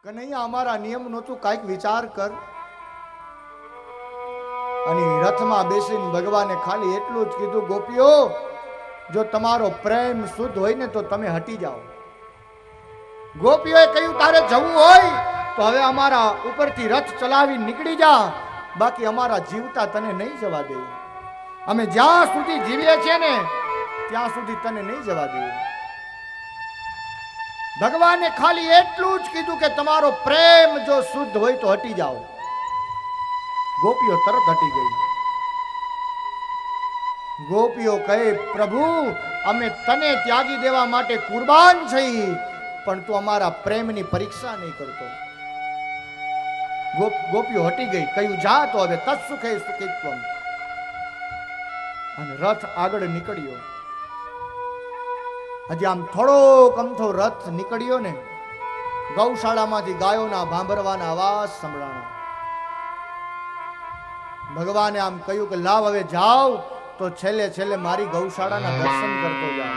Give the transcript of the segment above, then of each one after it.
કનૈયા અમારા નિયમ નહોતું, કાંઈક વિચાર કર. અને રથમાં બેસીને ભગવાને ખાલી એટલું જ કીધું, ગોપીઓ જો તમારો પ્રેમ શુદ્ધ હોય ને તો તમે હટી જાઓ. ગોપીઓએ કહ્યું તારે જવું હોય તો હવે અમારા ઉપરથી રથ ચલાવી નીકળી જા, બાકી અમારા જીવતા તને નહીં જવા દે. અમે જ્યાં સુધી જીવીએ છીએ ને ત્યાં સુધી તને નહીં જવા દઈએ. ભગવાને ખાલી એટલું જ કીધું કે તમારો પ્રેમ જો શુદ્ધ હોય તો હટી જાઓ. ગોપીઓ તરત હટી ગઈ. ગોપીઓ કહે, પ્રભુ અમે તને ત્યાગી દેવા માટે કુરબાન છીએ, પણ તું અમારા પ્રેમની પરીક્ષા નહીં કરતો. ગોપીઓ હટી ગઈ. કહ્યું જા તો હવે તત્સુખે સુખિત્વમ. અને રથ આગળ નીકળ્યો. હજી આમ થોડોક અમથો રથ નીકળ્યો ને, ગૌશાળામાંથી ગાયોના ભાંભરવાના અવાજ સંભળાણા. ભગવાને આમ કહ્યું કે લાવ હવે જાઓ તો છેલ્લે છેલ્લે મારી ગૌશાળાના દર્શન કરતો જાઓ.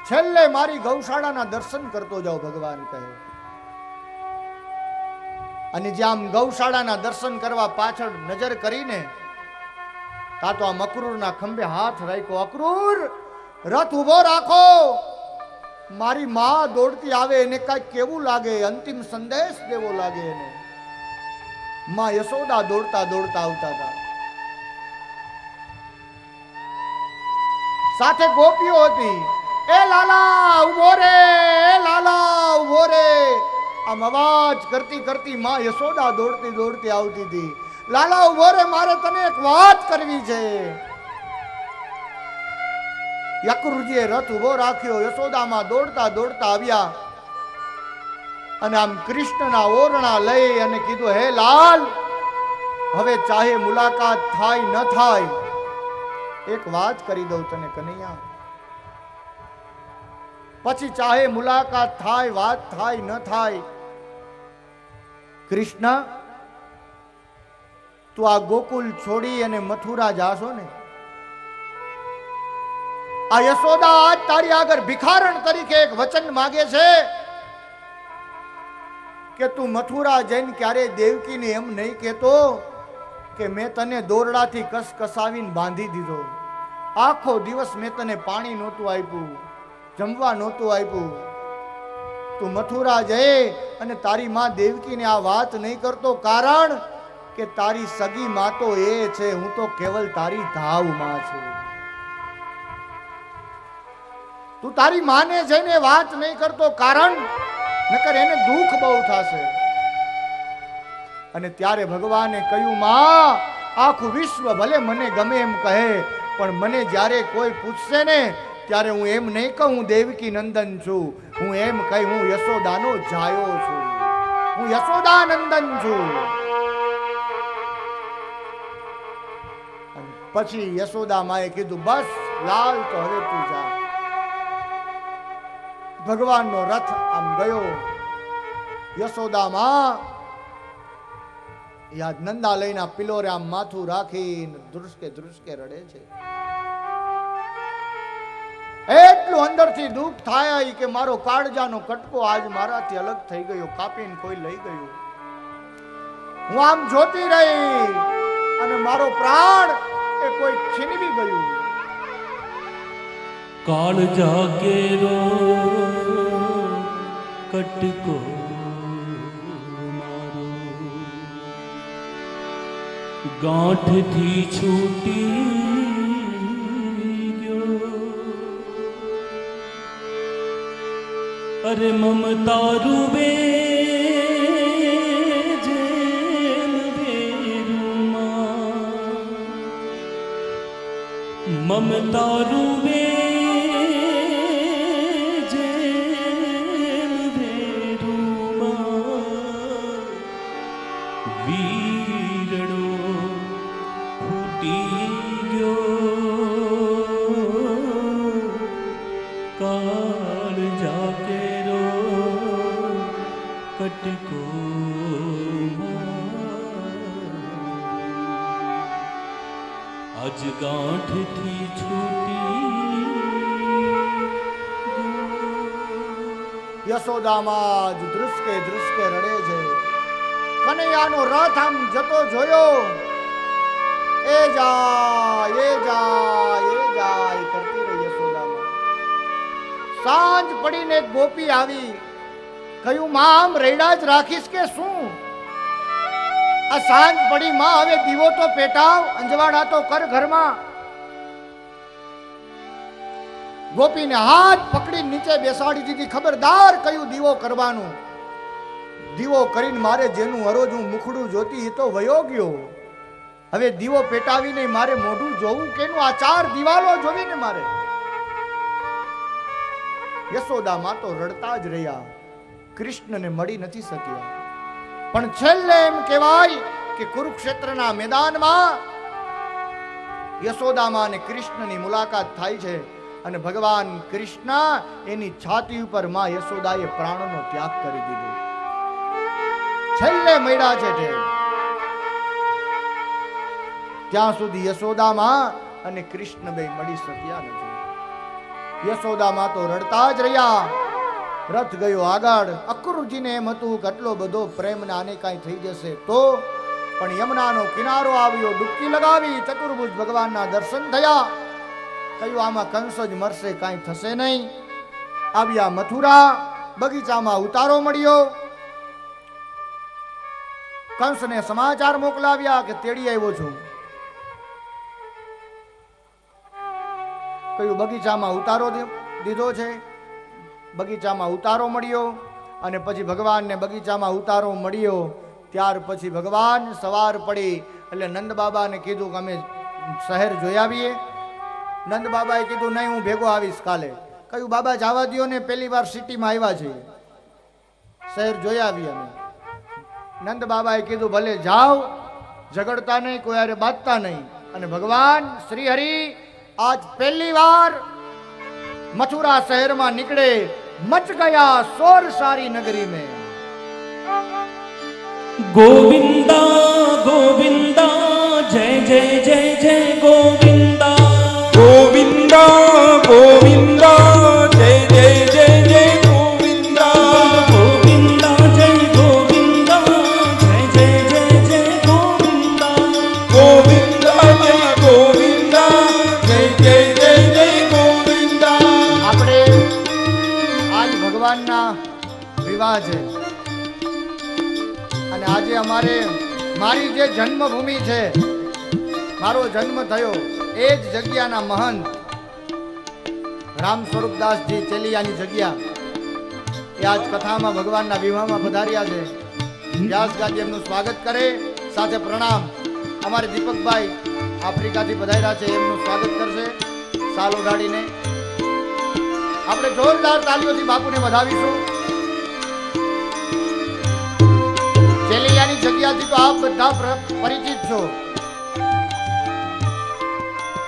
છેલ્લે મારી ગૌશાળાના દર્શન કરતો જાઓ, ભગવાન કહે. અને જ્યાં ગૌશાળાના દર્શન કરવા પાછળ નજર કરીને તા તો આ અક્રૂરના ખંભે હાથ રાખ્યો. અક્રૂર, રથ ઉભો રાખો. મારી માં દોડતી આવે, એને કાંઈક કેવું લાગે, અંતિમ સંદેશ દેવો લાગે એને. માં યશોદા દોડતા દોડતા આવતા હતા. સાથે ગોપીઓ હતી. એ લાલા ઉભો રે, એ લાલા ઉભો રે. આમ અવાજ કરતી કરતી માં યશોદા દોડતી દોડતી આવતી હતી. લાલા ઉભો રે, મારે તને એક વાત કરવી છે. અક્રૂરજીએ રથ ઉભો રાખ્યો. યશોદામાં દોડતા દોડતા આવ્યા અને આમ કૃષ્ણના ઓરણા લઈ અને કીધું, હે લાલ, હવે ચાહે મુલાકાત થાય ન થાય, એક વાત કરી દઉં તને કનૈયા. પછી ચાહે મુલાકાત થાય, વાત થાય ન થાય, કૃષ્ણ તું આ ગોકુલ છોડી અને મથુરા જાશો ને, આ યશોદા આજ તારી આગળ ભિખારણ તરીકે એક વચન માગે છે કે તું મથુરા જઈને ક્યારે દેવકીને એમ નહીં કહેતો કે મેં તને દોરડાથી કસકસાવીને બાંધી દીધો. આખો દિવસ મેં તને પાણી નહોતું આપ્યું, જમવા નહોતું આપ્યું. તું મથુરા જઈ અને તારી માં દેવકીને આ વાત નહીં કરતો, કારણ કે તારી સગી માં તો એ છે, હું તો કેવલ તારી ધાવ માં છું. તું તારી માને જઈને વાત નહીં કરતો, કારણ નકર એને દુઃખ બહુ થશે. અને ત્યારે ભગવાને કહ્યું, માં આખું વિશ્વ ભલે મને ગમે એમ કહે, પણ મને જ્યારે કોઈ પૂછશે ને ત્યારે હું એમ નહીં કહું હું દેવકી નંદન છું. હું એમ કહી હું યશોદાનો જાયો છું, હું યશોદા નંદન છું. પછી યશોદા માએ કીધું, બસ લાલ, તો હવે તું જા. ભગવાનનો રથ આમ ગયો. યશોદા માં યાદ નંદાલયના પિલોરે આમ માથું રાખીને ધ્રુસકે ધ્રુસકે રડે છે. એટલું અંદરથી દુઃખ થાય કે મારો કાળજાનો કટકો આજ મારાથી અલગ થઈ ગયો, કાપીને કોઈ લઈ ગયું. હું આમ જોતી રહી અને મારો પ્રાણ એ કોઈ છીનવી ગયું. કાળજા કેરો કટકો મારો ગાંઠથી છૂટી ગયો. અરે મમતા રૂવે જેમ વેરુમાં, મમતા રૂવે આજ ગાંઠથી છૂટી યશોદામાં જ ધ્રુસકે ધ્રુસકે રડે છે. કનૈયાનો રથ આમ જતો જોયો, એ જાય કરતી રહી યશોદામાં. સાંજ પડીને એક ગોપી આવી, કહ્યું માં આમ રેડા જ રાખીશ કે શું? આ સાંજ પડી માં, હવે દીવો તો પેટાવ, અંજવાડા તો કર ઘરમાં. ગોપીને હાથ પકડી નીચે બેસાડી દીધી. ખબરદાર કયું દીવો કરવાનું. દીવો કરીને મારે જેનું હરોજું મુખડું જોતી એ તો વયો ગયો. હવે દીવો પેટાવીને મારે મોઢું જોવું કેનું? આ 4 દિવાલો જોવીને મારે. યશોદામાં તો રડતા જ રહ્યા, કૃષ્ણને મળી નથી શક્યા. પણ છેલ્લે એમ કહેવાય કે કુરુક્ષેત્રના મેદાનમાં યશોદામાં અને કૃષ્ણની મુલાકાત થાય છે અને ભગવાન કૃષ્ણ એની છાતી ઉપર માં યશોદાએ પ્રાણનો ત્યાગ કરી દીધો. છેલ્લે મળ્યા છે ત્યાં સુધી યશોદામાં અને કૃષ્ણ બે મળી શક્યા નથી. યશોદામાં તો રડતા જ રહ્યા. રથ ગયો આગળ. અક્રૂરજીને એમ હતું કે આટલો બધો પ્રેમ ને આને કાંઈ થઈ જશે તો, પણ યમુનાનો કિનારો આવ્યો, ડૂબકી લગાવી, ચતુર્ભુજ ભગવાનના દર્શન થયા. કહ્યું આમાં કંસ જ મરશે, કાંઈ થશે નહીં. આવ્યા મથુરા, બગીચામાં ઉતારો મળ્યો. કંસને સમાચાર મોકલાવ્યા કે તેડી આવ્યો છું. કહ્યું બગીચામાં ઉતારો દીધો છે. બગીચામાં ઉતારો મળ્યો અને પછી ભગવાનને બગીચામાં ઉતારો મળ્યો. ત્યાર પછી ભગવાન સવાર પડી એટલે નંદ બાબાને કીધું કે અમે શહેર જોઈ આવીએ. નંદ બાબાએ કીધું નહીં, હું ભેગો આવીશ કાલે. કહ્યું બાબા જવા દો ને, પહેલી વાર સિટીમાં આવ્યા છે, શહેર જોઈ આવીએ અમે. નંદ બાબાએ કીધું ભલે જાઓ, ઝઘડતા નહીં, કોઈ હારે બાંધતા નહીં. અને ભગવાન શ્રી હરિ આજ પહેલી વાર મથુરા શહેરમાં નીકળે. મચ ગયા શોર સારી નગરી में. ગોવિંદા ગોવિંદા જય જય જય જય ગોવિંદા. ગોવિંદા ગોવિંદા જય જય જય જય ગોવિંદા. ગોવિંદા જય ગોવિંદા જય જય જય જય ગોવિંદા. ગોવિંદા જય ગોવિંદા જય જય જય જય ગોવિંદા. આપણે આજ ભગવાનના વિવાહ છે અને આજે અમારે મારી જે જન્મભૂમિ છે, મારો જન્મ થયો એ જ જગ્યાના મહંત રામ સ્વરૂપદાસજી ચેલિયાની જગ્યા એ આજ કથામાં ભગવાનના વિવાહમાં પધાર્યા છે. વ્યાસ ગાદી એમનું સ્વાગત કરે. સાથે પ્રણામ અમારે દીપકભાઈ આફ્રિકાથી પધાર્યા છે, એમનું સ્વાગત કરશે સાલ ઓઢાડીને. આપણે જોરદાર તાલીઓથી બાપુને વધાવીશું. ચેલિયાની જગ્યાથી તો આપ બધા પરિચિત છો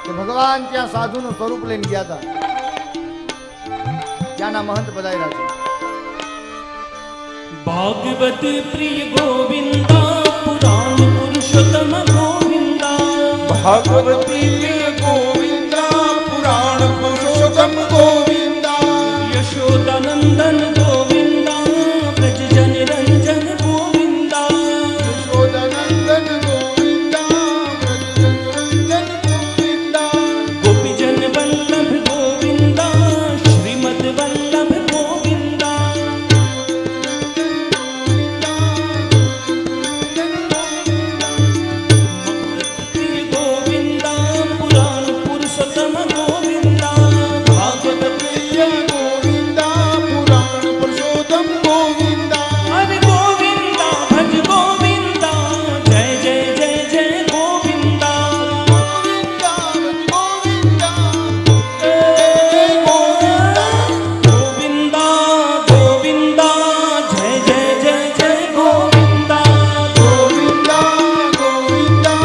કે ભગવાન ત્યાં સાધુનું સ્વરૂપ લઈને ગયા હતા. ત્યાંના મહંત પધાર્યા છે. ભાગવત પ્રિય ગોવિંદા પુરાણ પુરુષોત્તમ ગોવિંદા. ભાગવતી પ્રિય ગોવિંદા પુરાણ પુરુષોત્તમ ગોવિંદા. યશોદાનંદન ગોવિંદા વ્રજજન રંજન ગોવિંદા. યશોદાનંદન ગોવિંદા વ્રજજન ગોવિંદા. ગોપીજન વલ્લભ ગોવિંદા શ્રીમદ વલ્લભ ગોવિંદા. ગોવિંદા પુરાણ પુરુષોત્તમ ગોવિંદા. ભાગવત પ્રિય ગોવિંદા પુરાણ પુરુષોત્તમ ગોવિંદા. હરે ગોવિંદા ભજ ગોવિંદા જય જય જય જય ગોવિંદા. ગોવિંદા ગોવિંદા જય ગોવિંદા. ગોવિંદા ગોવિંદા જય જય જય જય ગોવિંદા. ગોવિંદા ગોવિંદા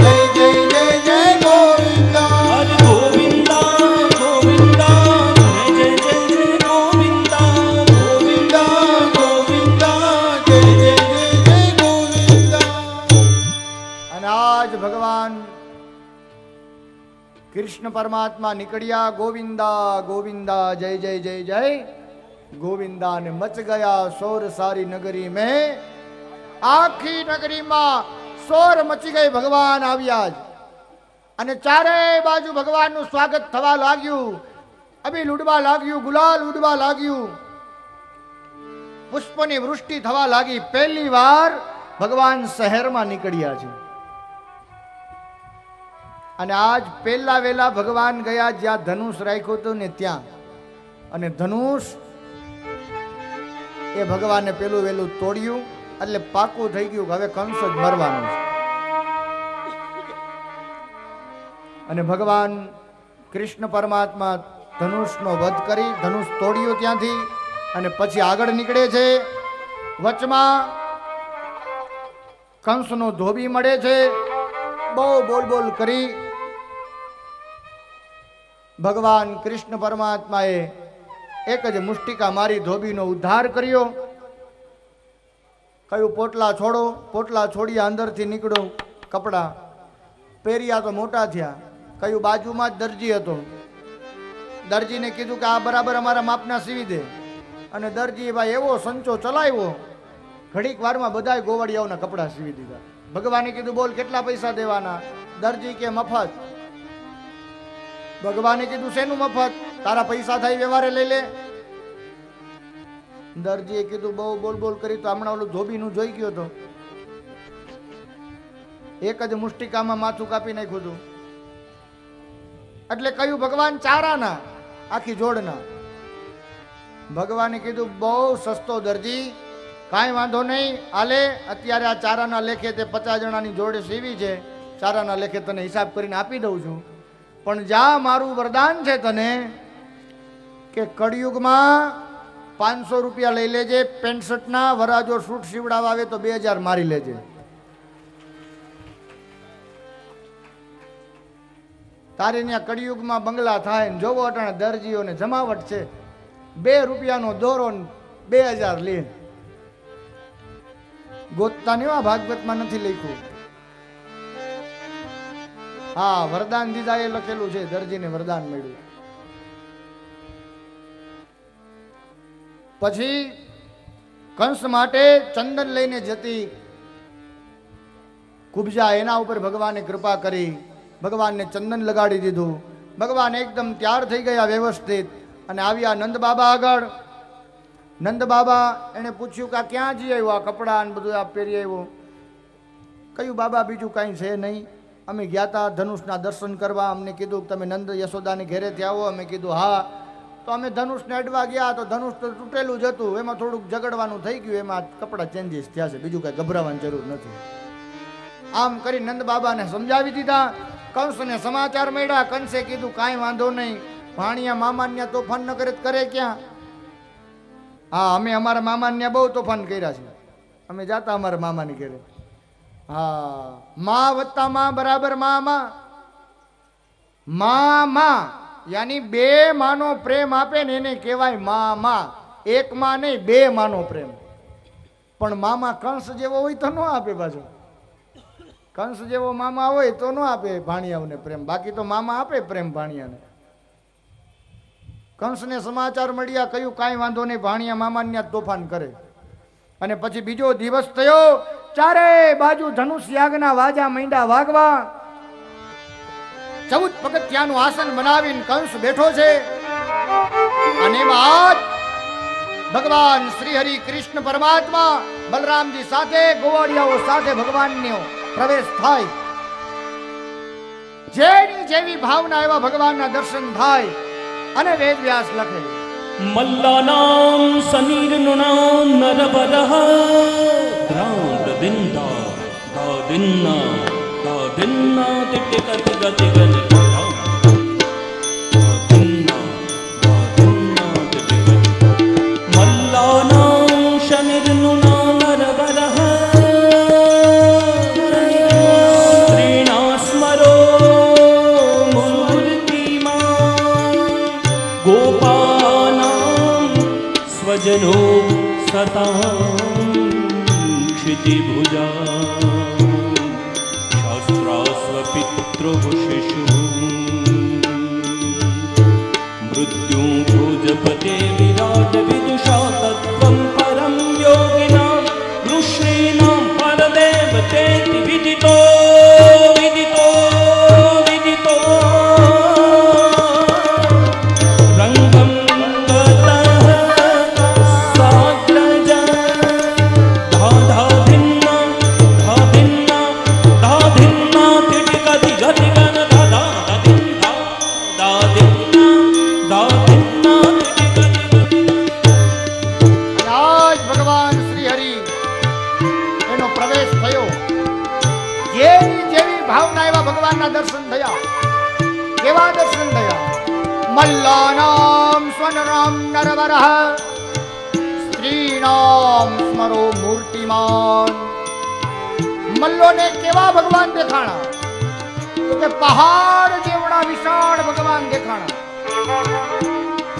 જય જય જય જય ગોવિંદા. હરે ગોવિંદા ગોવિંદા જય જય જય જય ગોવિંદા. ગોવિંદા ગોવિંદા જય જય જય જય ગોવિંદા. અને આજ ભગવાન કૃષ્ણ પરમાત્મા નીકળ્યા. ગોવિંદા ગોવિંદા જય જય જય જય ગોવિંદા ને મચ ગયા શોર સારી નગરી મેં, આખી નગરીમાં શોર મચી ગઈ. ભગવાન આવ્યા જ અને ચારેય બાજુ ભગવાનનું સ્વાગત થવા લાગ્યું. અબીલ ઉડવા લાગ્યું, ગુલાલ ઉડવા લાગ્યું, પુષ્પની વૃષ્ટિ થવા લાગી. પહેલી વાર ભગવાન શહેરમાં નીકળ્યા છે અને આજ પહેલા વેલા ભગવાન ગયા જ્યાં ધનુષ રાખ્યું હતું ને ત્યાં. અને ધનુષ એ ભગવાને પેલું વેલું તોડ્યું એટલે પાકું થઈ ગયું કે હવે કંસ જ મરવાનું છે. અને ભગવાન કૃષ્ણ પરમાત્મા ધનુષનો વધ કરી ધનુષ તોડ્યું ત્યાંથી અને પછી આગળ નીકળે છે. વચમાં કંસનો ધોબી મળે છે. બહુ બોલ બોલ કરી ભગવાન કૃષ્ણ પરમાત્માએ એક જ મુષ્ટિકા મારી ધોબીનો ઉદ્ધાર કર્યો. કયું પોટલા છોડો, પોટલા છોડ્યા, અંદરથી નીકળો કપડા પહેર્યા તો મોટા થયા. કયું બાજુમાં જ દરજી હતો. દરજીને કીધું કે આ બરાબર અમારા માપના સીવી દે. અને દરજી ભાઈ એવો સંચો ચલાવ્યો, ઘડીક વારમાં બધાય ગોવાળિયાઓના કપડા સીવી દીધા. ભગવાને કીધું બોલ કેટલા પૈસા દેવાના? દરજી કે મફત. ભગવાને કીધું શેનું મફત? તારા પૈસા થાય વ્યવહારે લઈ લે. દરજીએ કીધું બહુ બોલ બોલ કરી તો હમણાં ઓલું ધોબીનું જોઈ ગયો તો એક જ મુષ્ટિકામાં માથું કાપી નાખ્યું હતું. એટલે કહ્યું ભગવાન ચારાના, આખી જોડના. ભગવાને કીધું બહુ સસ્તો દરજી, કાંઈ વાંધો નહીં, આલે અત્યારે આ ચારાના લેખે તે 50 જણાની જોડે સીવી છે, ચારાના લેખે તને હિસાબ કરીને આપી દઉં છું. પણ જા મારું વરદાન છે તને કે કળિયુગમાં 500 રૂપિયા લઈ લેજે, 65ના વરાજો સૂટ સીવડાવા આવે તો 2000 મારી લેજે. તારે ત્યાં કળિયુગમાં બંગલા થાય ને જોવો અટાણે દરજીઓને જમાવટ છે. 2 રૂપિયાનો દોરો 2000 લે. ગોતતા નહીં, ભાગવતમાં નથી લખ્યું. હા, વરદાન દીધા એ લખેલું છે, દરજીને વરદાન મળ્યું. પછી કંસ માટે ચંદન લઈને જતી કુબજા, એના ઉપર ભગવાને કૃપા કરી, ભગવાનને ચંદન લગાડી દીધું. ભગવાન એકદમ તૈયાર થઈ ગયા વ્યવસ્થિત અને આવ્યા નંદ બાબા આગળ. નંદ બાબા એને પૂછ્યું કે ક્યાં જઈ આવ્યો, આ કપડાં બધું આ પહેરી આવ્યો? કયું બાબા બીજું કાંઈ છે નહીં, અમે ગયા હતા ધનુષના દર્શન કરવા, અમને કીધું કે તમે નંદ યશોદાને ઘેરેથી આવો. અમે કીધું હા. તો અમે ધનુષને અડવા ગયા તો ધનુષ તો તૂટેલું જ હતું, એમાં થોડુંક ઝઘડવાનું થઈ ગયું, એમાં કપડાં ચેન્જીસ થયા છે, બીજું કાંઈ ગભરાવાની જરૂર નથી. આમ કરી નંદ બાબાને સમજાવી દીધા. કંસને સમાચાર મળ્યા. કંસે કીધું કાંઈ વાંધો નહીં, ભાણિયા મામાન્યા તોફાન ન કરે કરે ક્યાં? હા, અમે અમારા મામાન્યા બહુ તોફાન કર્યા છે, અમે જાતા અમારા મામાની ઘરે. હા, મા વત્તા મા બરાબર મામા. મામા યાની 2 માનો પ્રેમ આપે ને એને કહેવાય મામા. 1 માં નહીં, 2 માનો પ્રેમ. પણ મામા કંસ જેવો હોય તો ન આપે પાછો. કંસ જેવો મામા હોય તો ન આપે ભાણિયાઓને પ્રેમ, બાકી તો મામા આપે પ્રેમ ભાણિયાને. કંસને સમાચાર મળ્યા, કહ્યું કાંઈ વાંધો નહીં, ભાણિયા મામાને તોફાન કરે. અને પછી બીજો દિવસ થયો, ચારે બાજુ ધનુષ યાગના વાજા માંડ્યા વાગવા. 14 પગથિયાનું આસન બનાવીને કંસ બેઠો છે. અને બાદ ભગવાન શ્રી હરિ કૃષ્ણ પરમાત્મા બલરામજી સાથે ગોવાળિયાઓ સાથે ભગવાનનો પ્રવેશ થાય. જેની જેવી ભાવના એવા ભગવાનના દર્શન થાય. અને વેદ વ્યાસ લખે મલ્લાનામ સનીરનુનામ નરવરઃ દ્રાંત દિંદા દાદિન્ના દાદિન્ના તિટિકત ગતિગન દાદિન્ના દાદિન્ના તિટિકત મલ્લાનામ શનિરનુનામ નરવરઃ સ્ત્રીણા સ્મરો गोपानां स्वजनो सतां क्षितिभुजा शास्त्रास्वपित्रो शिशुः मृत्युं भोजपते विराट विदुषा મલ્લાનામ સ્વનરામ નરવરઃ સ્ત્રીનામ સ્મરો મૂર્તિમાન. મલ્લોને કેવા ભગવાન દેખાણા? તો કે પહાડ જેવડા વિશાળ ભગવાન દેખાણા.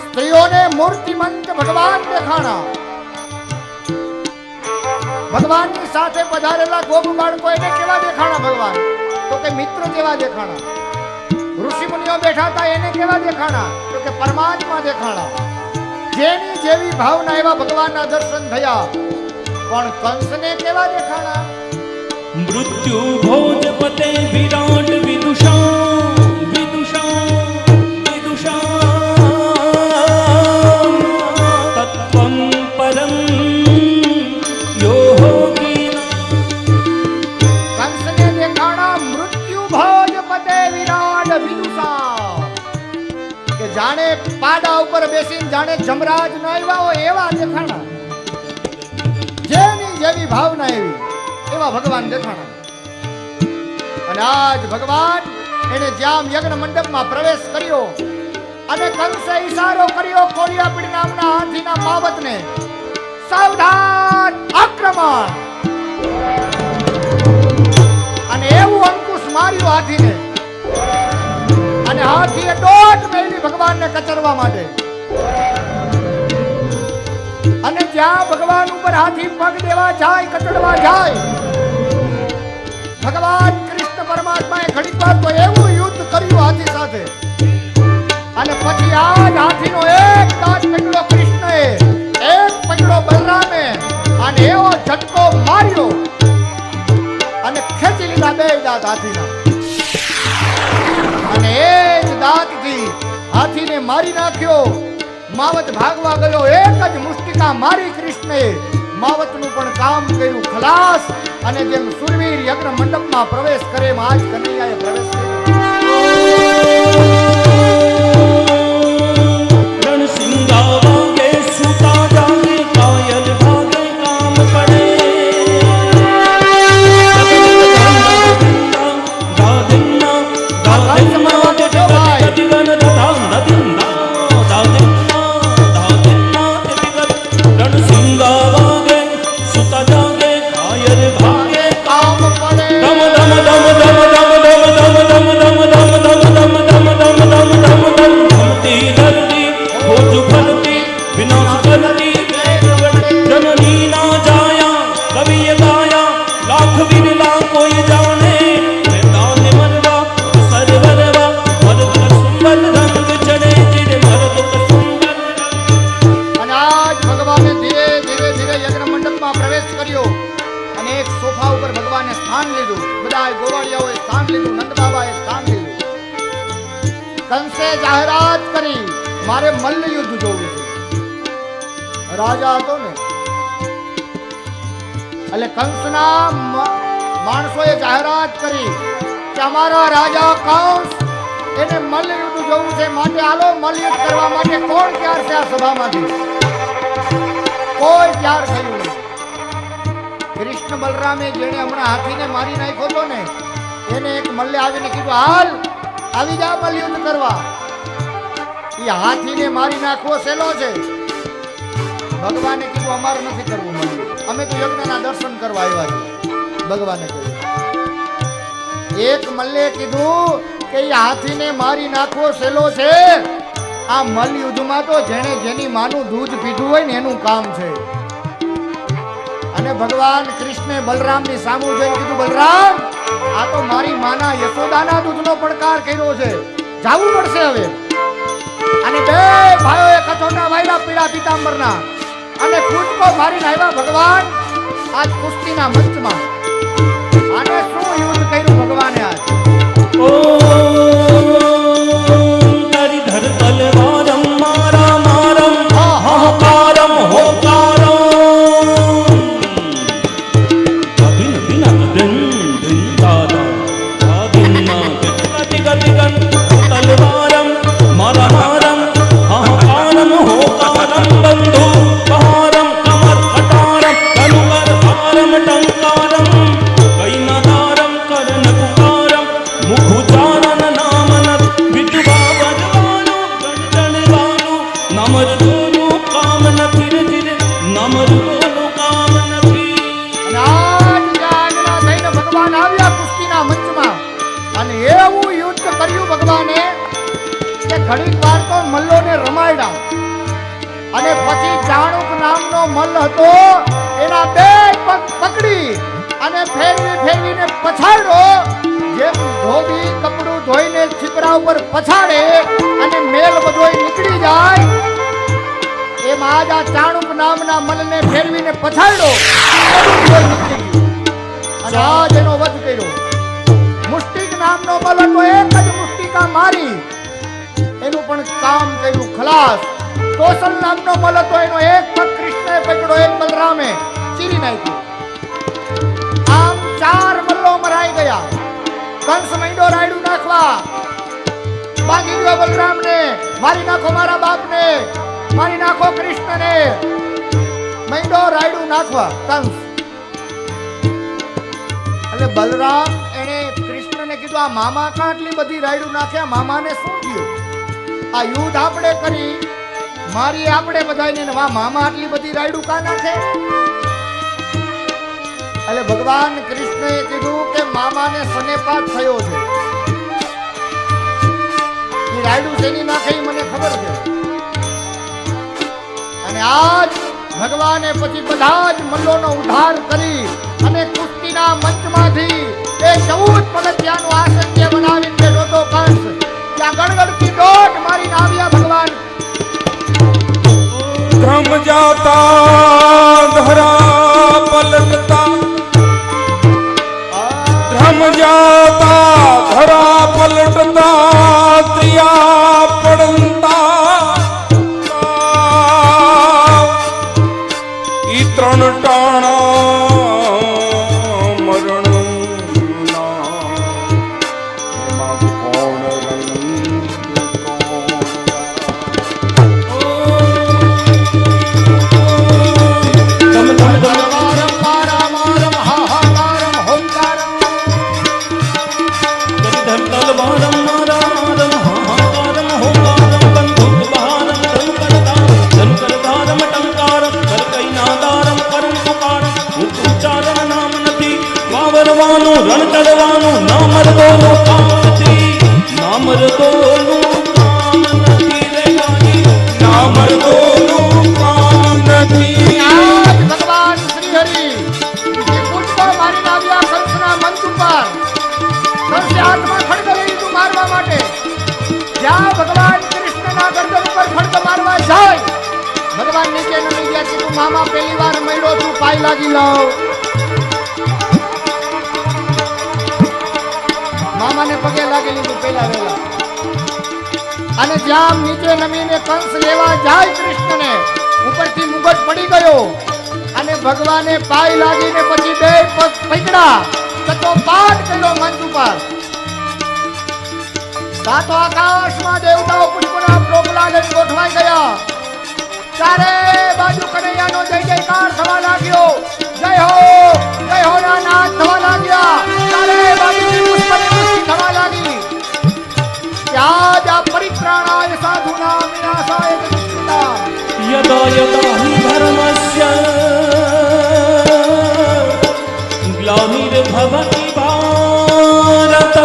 સ્ત્રીઓને મૂર્તિમંત ભગવાન દેખાણા. ભગવાનની સાથે પધારેલા ગોપ બાળકો એને કેવા દેખાણા ભગવાન? તો કે મિત્ર જેવા દેખાણા. ઋષિ મુનિઓ બેઠા હતા એને કેવા દેખાણા? તો કે પરમાત્મા દેખાણા. જેની જેવી ભાવના એવા ભગવાનના દર્શન થયા. પણ કંસને કેવા દેખાણા? મૃત્યુ ભોજપતે વિરાટ વિદુષા વિદુષા વિદુષા તત્વં પરમ યોગી. કંસને દેખાણા મૃત્યુ ભોજપતે વિરાટ વિદુષા, કે જાણે પાડા ઉપર બેસીને જાણે જમરાજ ન આવ્યા હોય એવા દેખાણા. જેની જેવી ભાવના એવી એવા ભગવાન દેખાણા. અને આજ ભગવાન એને જ્યાં યજ્ઞ મંડપમાં પ્રવેશ કર્યો અને કંસે ઈશારો કર્યો કોળિયાપીડ નામના હાથીના માવતને, સાવધાન આક્રમણ. અને એવું અંકુશ માર્યું હાથીને, અને હાથીએ દોટ મેલી ભગવાનને કચરવા માટે. અને જ્યાં ભગવાન ઉપર હાથી પગ દેવા જાય, કચડવા જાય, ભગવાન કૃષ્ણ પરમાત્માએ ઘડીક વાર તો એવું યુદ્ધ કર્યું હાથી સાથે. અને પછી આ હાથીનો એક દાંત પકડ્યો કૃષ્ણએ, એક પકડ્યો બલરામે, અને એવો ઝટકો માર્યો અને ખેંચી લીધા બે દાંત હાથીના. અને એ જ દાંતથી હાથીને મારી નાખ્યો. માવત ભાગવા ગયો, એક જ મુષ્ટિકા મારી કૃષ્ણએ માવતનું પણ કામ કર્યું ખલાસ. અને જેમ સુરવીર યજ્ઞ મંડપમાં પ્રવેશ કરે એમ આજ કનૈયાએ પ્રવેશ કર્યો. રણસિંગા વાગે સુતા જાગે કાયલ ભાગે કામ પડે. દાદિન્ના દાદિન્ના ગદગન દધા નદિન્ના દાદિન્ના દાદિન્ના રણસિંગા વાગે સુતા જાગે કાયલ ભાગે કામ પડે. દમ દમ દમ દમ દમ દમ દમ દમ દમ દમ દમ દમ દમ દમ દમ દમ દમ ધમતી ધરતી ભોજ ફરતી વિનાશ કરતી જનની ના જાયા કવિએ ગાયા લાખ વિરલા કોઈ જાણે મેદાન મરવા સરવરવા મરદ સુંદર રંગ ચડે ચિર મરદ સુંદર. અને આજ ભગવાને ધીરે ધીરે ધીરે યજ્ઞ મંડપમાં પ્રવેશ કર્યો. અને એક સોફા ઉપર ભગવાને સ્થાન લીધું. બધા ગોવાળિયાઓએ સ્થાન લીધું, નંદ બાબાએ સ્થાન લીધું. કંસે જાહેરાત કરી, મારે મલ્લ યુદ્ધ જોવું છે. રાજા હતો ને, એટલે કંસના માણસોએ જાહેરાત કરી કે અમારા રાજા કંસ એને મલ્લ યુદ્ધ જોવું છે, માટે આલો મલ્લ યુદ્ધ કરવા માટે કોણ તૈયાર છે આ સભામાંથી? કોઈ તૈયાર થયું નહીં. કૃષ્ણ બલરામે જેને હમણાં હાથીને મારી નાખ્યો હતો ને, એને એક મલ્લે આવીને કીધું, હાલ આવી જા મલ્લ યુદ્ધ કરવા. એ હાથીને મારી નાખવો સહેલો છે. ભગવાને કીધું અમારે નથી કરવું મલ્લ યુદ્ધ, અમે તો યજ્ઞના દર્શન કરવા આવ્યા છીએ. ભગવાને કહ્યું. એક મલ્લે કીધું કે એ હાથીને મારી નાખવો સહેલો છે. આ મલ્લ યુદ્ધમાં તો જેણે જેની માનું દૂધ પીધું હોય ને એનું કામ છે. અને ભગવાન કૃષ્ણે બલરામની સામું જોઈને કીધું, બલરામ આ તો મારી માના યશોદાના દૂધનો પડકાર કર્યો છે, જાવું પડશે હવે. અને બે ભાઈઓએ કચોટા વાયરા પીળા પીતાંબરના અને કૂદકો મારીને આવ્યા ભગવાન આજ કુસ્તીના મંચમાં. આને શું યુદ્ધ કર્યું ભગવાને આજ? તારી ધર તલવારમ મારા મારમ હાહાકારમ હોકારમ દિન દિન દિન દિન દાદા દિનના ગતિ ગતિ ગન તલવારમ મારા મારમ હાહાકારમ હોકારમ બંધુ બહારમ કમર કટારમ કનુકર કારમ ટંકારમ કઈ નામર્દોનું કામ નથી. અને આજ આજના થઈને ભગવાન આવ્યા કુસ્તીના મંચમાં અને એવું યુદ્ધ કર્યું ભગવાને કે ઘડીક વાર તો મલ્લોને રમાડ્યા અને પછી ચાણુક નામનો મલ્લ હતો એના બે પગ પકડી અને ફેરવીને પછાડ્યો. જેમ ધોબી કપડું ધોઈને છીપરા ઉપર પછાડે અને મેલ બધોય નીકળી જાય એમ આજ આ ચાણુક નામના મલને ફેરવીને પછાડ્યો અને આજ એનો વધ કર્યો. મુષ્ટિક નામનો મલ હતો એક જ મુષ્ટિકા મારી એનું પણ કામ કર્યું ખલાસ. કૌશલ નામનો મલ હતો એનો એક પગ કૃષ્ણએ પકડ્યો એક બલરામે ચીરી નાખ્યો. આમ ચાર મલ્લો મરાઈ ગયા. કંસ મૈંડો રાયડું નાખવા બાંધી ગયો બલરામને. મારી નાખો મારા બાપને, મારી નાખો કૃષ્ણને. મૈંડો રાયડું નાખવા કંસ. એટલે બલરામ એને કૃષ્ણને કીધું આ મામા કાં આટલી બધી રાયડું નાખ્યા, મામાને શું થયું? આ યુદ્ધ આપણે કરી મારી આપણે બધાને મામા આટલી બધી રાયડું કાં નાખે? એટલે ભગવાન કૃષ્ણએ કીધું કે મામાને સનેપાત થયો છે. એ રાયડું શેની નાખે ઈ મને ખબર છે. અને આજ ભગવાને પછી બધા જ મલ્લોનો ઉદ્ધાર કરી અને કુસ્તીના મંચમાંથી એ 14 પગથિયાનું આસન બનાવીને બેઠો તો કંસ ત્યાં ગણગણતી દોટ મારીને આવ્યા ભગવાન. ધ્રમ જાતા ધરા પલટતા, ધ્રમ જાતા ધરા પલટતા, ત્રિયા પડતા ઈ ત્રણ ટાણા મરણ એમાં કોણ રંગ રણ ચડવાનું નામર્દોનું કામ નથી. નામર્દોનું કામ નથી રે ગાઈ, નામર્દોનું કામ નથી. આજ ભગવાન શ્રી હરિ એ કૂદકો મારીને આવ્યા કંસના મંચ ઉપર. કંસે હાથમાં ખડગ લઈ લીધું મારવા માટે. જ્યાં ભગવાન કૃષ્ણના ગરદન ઉપર ખડગ મારવા જાય ભગવાન નીચે નમી ગયા. કીધું મામા પહેલી વાર મળ્યો છું, પાય લાગી લઉં. મામાને પગે લાગી લીધું પહેલા વહેલા. અને જ્યાં નીચે નમીને કંસ લેવા જાય કૃષ્ણને ઉપરથી મુગટ પડી ગયો અને ભગવાને પાય લાગીને પછી બે પગ પકડા તો પાઠ કર્યો મંચ ઉપર. સાતો આકાશમાં દેવતાઓ પુષ્પના ટોપલા લઈને ગોઠવાઈ ગયા. ચારે બાજુ કનૈયાનો જય જયકાર થવા લાગ્યો. જય હો ના નાદ થવા લાગ્યા. ચારે બાજુથી પુષ્પની વૃષ્ટિ થવા લાગી. ત્યાજ આ પરિત્રાણાય સાધુના વિનાશાય ચ દુષ્કૃતામ. યદા યદા હિ ધર્મસ્ય ગ્લાનિર્ભવતિ ભારત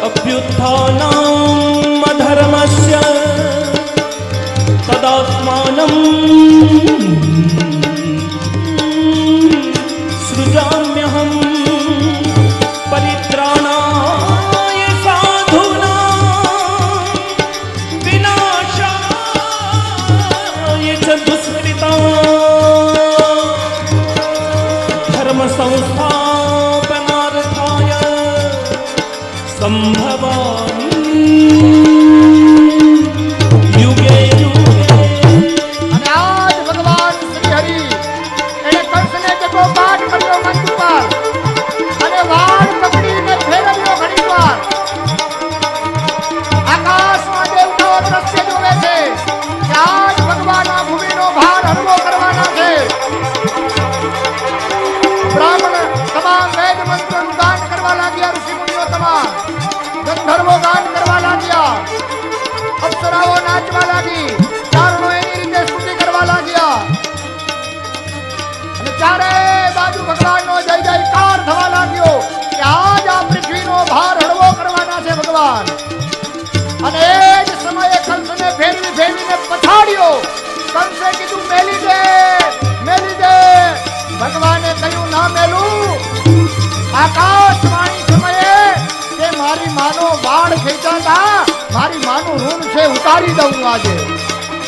અભ્યુત્થાનમ અધર્મસ્ય તદાત્માનમ સૃજામ્યહમ પરિત્રાણાય સાધુનાં વિનાશાય ચ દુષ્કૃતાં ધર્મ સંસ્થાપનાર્થાય સંભવામિ યુગે યુગે. અને આજ ભગવાન શ્રી હરિ એને કંસને જગો પાઠ કર્યો મંચ ઉપર અને વાળ પકડીને ફેરવ્યો ઘણીવાર. આકાશમાં દેવતાઓ દ્રશ્ય જોવે છે કે આજ ભગવાન આ ભૂમિનો ભાર હળવો કરવાના છે. બ્રાહ્મણ તમામ વેદ મંત્રોનું ગાન કરવા લાગ્યા. ઋષિ મુનિઓ તમામ ગંધર્વો ગાન કરવા લાગ્યા. અપ્સરાઓ નાચવા લાગી. ચારણોએ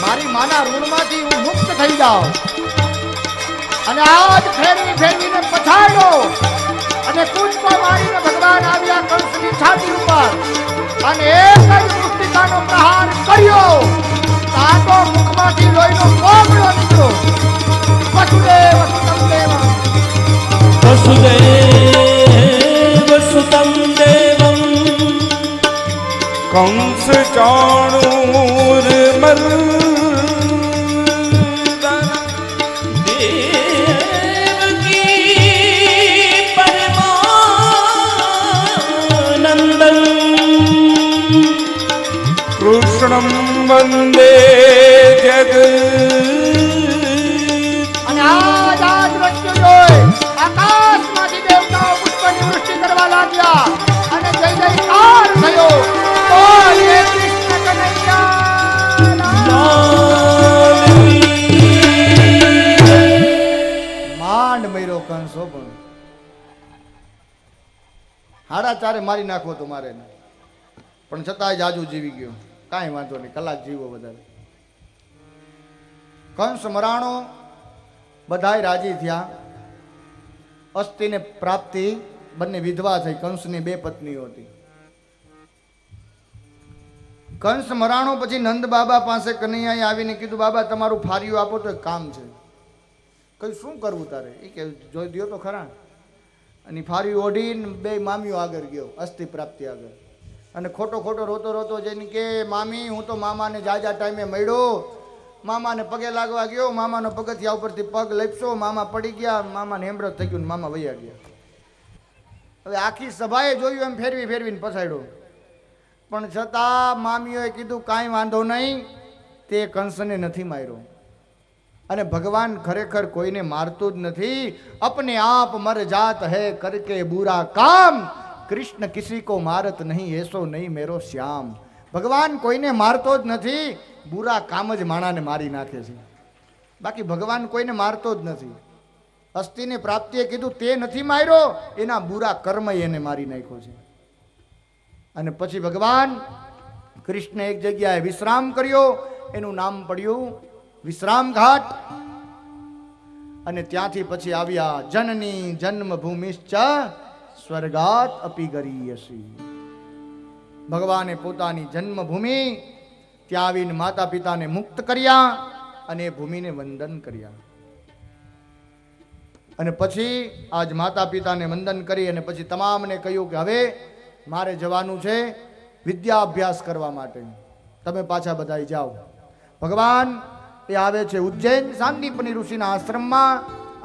મારી માના ઋણમાંથી હું મુક્ત થઈ જાઉં. અને આજ ફેરવી ફેરવીને પછાડ્યો અને કૂદકો મારીને ભગવાન આવ્યા કંસની છાતી ઉપર અને એક જ મુષ્ટિકાનો પ્રહાર કર્યો. તાતો મુખમાંથી લોહીનો કોગળો નીકળ્યો. વસુદેવ સુતં દેવં વસુદેવ સુતં દેવં કંસ ચાણૂર મર્દન દેવકી પરમાનંદન કૃષ્ણં વંદે જગત. અને આજ દ્રશ્ય જોઈ આકાશમાંથી દેવતાઓ પુષ્પની વૃષ્ટિ કરવા લાગ્યા અને જય જયકાર થયો. બોલ હે કૃષ્ણ કનૈયા માંડ મર્યો કંસો પણ હાડા ચારે મારી નાખવો તો મારે ને. પણ છતાંય જાજુ જીવી ગયો. કાંઈ વાંધો નહીં, કલાક જીવો વધારે. કંસ મરાણો, બધાય રાજી થયા. અસ્થિને પ્રાપ્તિ, બંને વિધવા થઈ. કંસની 2 પત્નીઓ હતી. કંસ મરાણો પછી નંદ બાબા પાસે કનૈયાએ આવીને કીધું, બાબા તમારું ફારિયું આપો તો એક કામ છે. કઈ શું કરવું તારે? એ કે જોઈ દો તો ખરા. અને ફારિયું ઓઢીને 2 મામીઓ આગળ ગયો અસ્થિ પ્રાપ્તિ આગળ. અને ખોટો ખોટો રોતો રોતો જઈને કે મામી હું તો મામાને જાજા ટાઈમે મળ્યો. મામાને પગે લાગવા ગયો, મામાનો પગથિયા ઉપરથી પગ લપસ્યો, મામા પડી ગયા, મામાને હેમરજ થઈ ગયું, મામા વયા ગયા. હવે આખી સભાએ જોયું એમ ફેરવી ફેરવીને પછાડ્યો. પણ છતાં મામીઓએ કીધું કાંઈ વાંધો નહીં, તે કંસને નથી માર્યો. અને ભગવાન ખરેખર કોઈને મારતું જ નથી. અપને આપ મર જાત હૈ કરકે બુરા કામ, કૃષ્ણ કિસી કો મારત નહીં એસો નહીં મેરો શ્યામ. ભગવાન કોઈને મારતો જ નથી, બુરા કામ જ માણાને મારી નાખે છે. બાકી ભગવાન કોઈને મારતો જ નથી. અસ્થિને પ્રાપ્તિએ કીધું તે નથી માર્યો, એના બુરા કર્મ એને મારી નાખ્યો છે. અને પછી ભગવાન કૃષ્ણ એક જગ્યાએ વિશ્રામ કર્યો. એનું નામ પડ્યું વિશ્રામ ઘાટ. અને ત્યાંથી પછી આવ્યા જનની જન્મભૂમિશ્ચ સ્વર્ગાત અપી ગરીયસી. ભગવાને પોતાની જન્મભૂમિ ત્યાં આવીને માતા પિતાને મુક્ત કર્યા અને એ ભૂમિને વંદન કર્યા. અને પછી આજ માતા પિતાને વંદન કરી અને પછી તમામને કહ્યું કે હવે મારે જવાનું છે વિદ્યા અભ્યાસ કરવા માટે, તમે પાછા બધા જાઓ. ભગવાન એ આવે છે ઉજ્જૈન સાંદીપની ઋષિના આશ્રમમાં.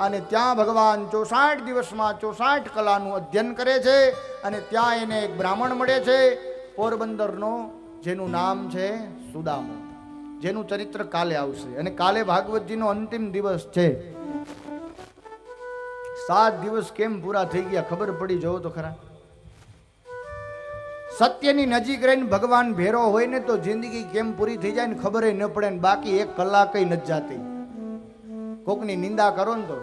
અને ત્યાં ભગવાન 64 દિવસમાં 64 કલાનું અધ્યયન કરે છે. અને ત્યાં એને એક બ્રાહ્મણ મળે છે પોરબંદરનો, જેનું નામ છે સુદામો, જેનું ચરિત્ર કાલે આવશે. અને કાલે ભાગવતજીનો અંતિમ દિવસ છે. 7 દિવસ કેમ પૂરા થઈ ગયા ખબર પડી? જોવો તો ખરા. સત્યની નજીક રહીને ભગવાન ભેરો હોય ને તો જિંદગી કેમ પૂરી થઈ જાય ને ખબર ન પડે ને બાકી 1 કલાક નથી જાતી. કોકની નિંદા કરો ને તો.